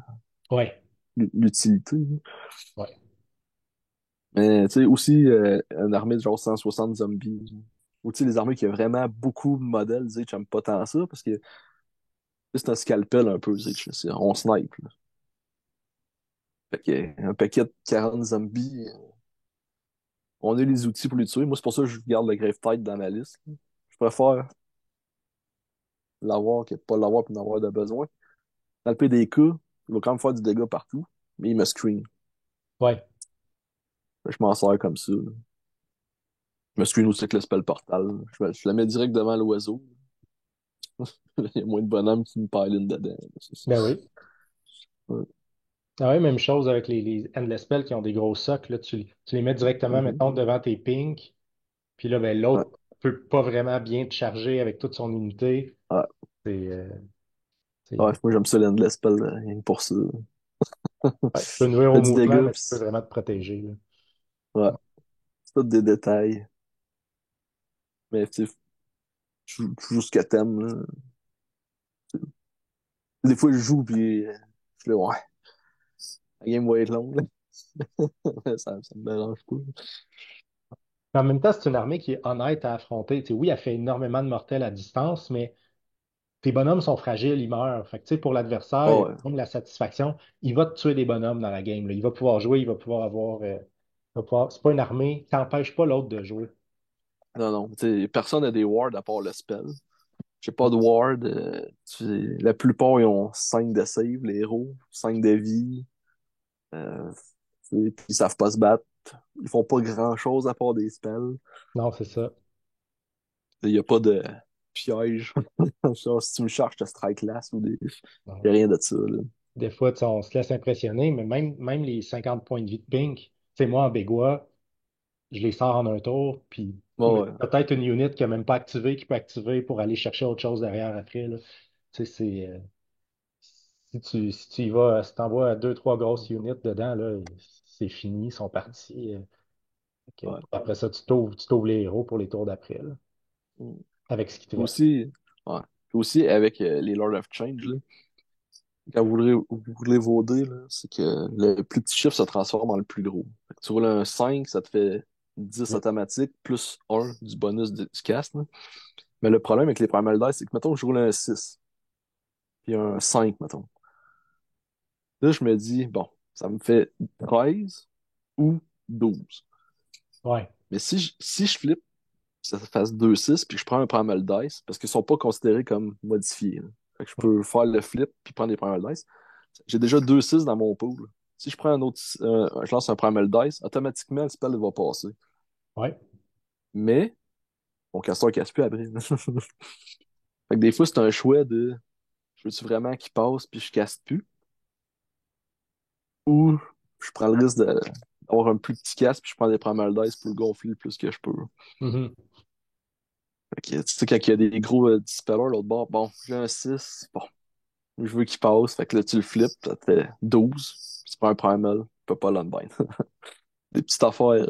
Ouais. l'utilité, là. Ouais. Mais tu sais, aussi, une armée de genre 160 zombies. Ou tu sais, les armées qui ont vraiment beaucoup de modèles, tu sais, j'aime pas tant ça, parce que c'est un scalpel un peu, tu sais, on snipe, là. Fait que, un paquet de 40 zombies, on a les outils pour les tuer. Moi, c'est pour ça que je garde le Grave Tide dans ma liste, là. Je préfère l'avoir que de pas l'avoir pour n'avoir de besoin. Dans le pire des cas, il va quand même faire du dégât partout, mais il me screen. Ouais. Je m'en sers comme ça, là. Je me screen aussi avec le spell portal. Je la mets direct devant l'oiseau. Il y a moins de bonhommes qui me pilinent dedans. Ben oui. Ouais. Ah ouais, même chose avec les Endless Spells qui ont des gros socles. Là, tu les mets directement, Mhm. mettons, devant tes pinks. Puis là, ben, Ouais. l'autre peut pas vraiment bien te charger avec toute son unité. Ouais. C'est, Ouais, c'est- moi j'aime ça l'endless spell, rien que pour ça. ouais, tu peux nuire au Fait du mouvement, dégât, mais pis tu peux vraiment te protéger, là. ouais, c'est tout des détails. Mais tu sais, tu joues ce que t'aimes, là. Des fois je joue pis je fais ouais, la game va être longue, là. Ça me dérange pas. Mais en même temps, c'est une armée qui est honnête à affronter. Tu sais, oui, elle fait énormément de mortels à distance, mais tes bonhommes sont fragiles, ils meurent. Fait que, tu sais, pour l'adversaire, il y a Oh, ouais. quand même la satisfaction. Il va te tuer des bonhommes dans la game, là. Il va pouvoir jouer, il va pouvoir avoir. C'est pas une armée, t'empêches pas l'autre de jouer. Non, non, tu sais, personne n'a des wards à part le spell. J'ai pas de ward. La plupart, ils ont 5 de save, les héros, 5 de vie. Euh, puis ils savent pas se battre. Ils font pas grand-chose à part des spells. Non, c'est ça. Il y a pas de piège. Genre, si tu me charges, je te strike last ou des. Non. Y a rien de ça, là. Des fois, tu sais, on se laisse impressionner, mais même les 50 points de vie de pink, c'est moi en Bégua, je les sors en un tour, puis Ouais, ouais, peut-être une unit qui n'a même pas activé, qui peut activer pour aller chercher autre chose derrière après, là. Tu sais, si tu y vas, si t'envoies deux, trois grosses units dedans, là, c'est fini, ils sont partis. ouais. Après ça, tu t'ouvres les héros pour les tours d'après, là, Mm. avec ce qui te Puis reste. aussi, ouais. Puis aussi, avec les Lord of Change, là, quand vous voulez vos dés, là, c'est que le plus petit chiffre se transforme en le plus gros. Fait que tu roules un 5, ça te fait 10 Mm. automatique, plus un du bonus du cast, là. Mais le problème avec les primal dice, c'est que, mettons, je roule un 6 puis un 5 mettons. Là, je me dis, bon, ça me fait 13 ou 12. Ouais, Mais si je flippe, ça fasse 2-6 puis que je prends un primal dice, parce qu'ils sont pas considérés comme modifiés, là. Fait que je peux faire le flip, puis prendre des primal dice. J'ai déjà 2-6 dans mon pool. Si je prends un autre, je lance un primal dice, automatiquement, le spell va passer. ouais. Mais, mon casteur casse plus après. Fait que des fois, c'est un choix de, je veux-tu vraiment qu'il passe, puis je casse plus, ou je prends le risque d'avoir un plus petit casque, puis je prends des primal dice pour le gonfler le plus que je peux. Mhm. Fait que, tu sais, quand il y a des gros dispellers, l'autre bord, bon, j'ai un 6 bon. Je veux qu'il passe. Fait que là, tu le flippes, ça te fait 12. C'est pas un primal, tu peux pas l'unbind. Des petites affaires,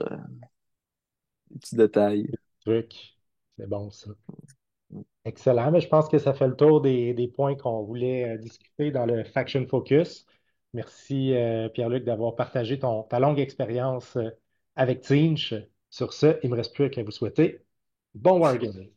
des petits détails. Truc. C'est bon, ça. Excellent. Mais je pense que ça fait le tour des points qu'on voulait discuter dans le Faction Focus. Merci, Pierre-Luc, d'avoir partagé ta longue expérience avec Tinch. Sur ce, il ne me reste plus qu'à vous souhaiter bon wargaming.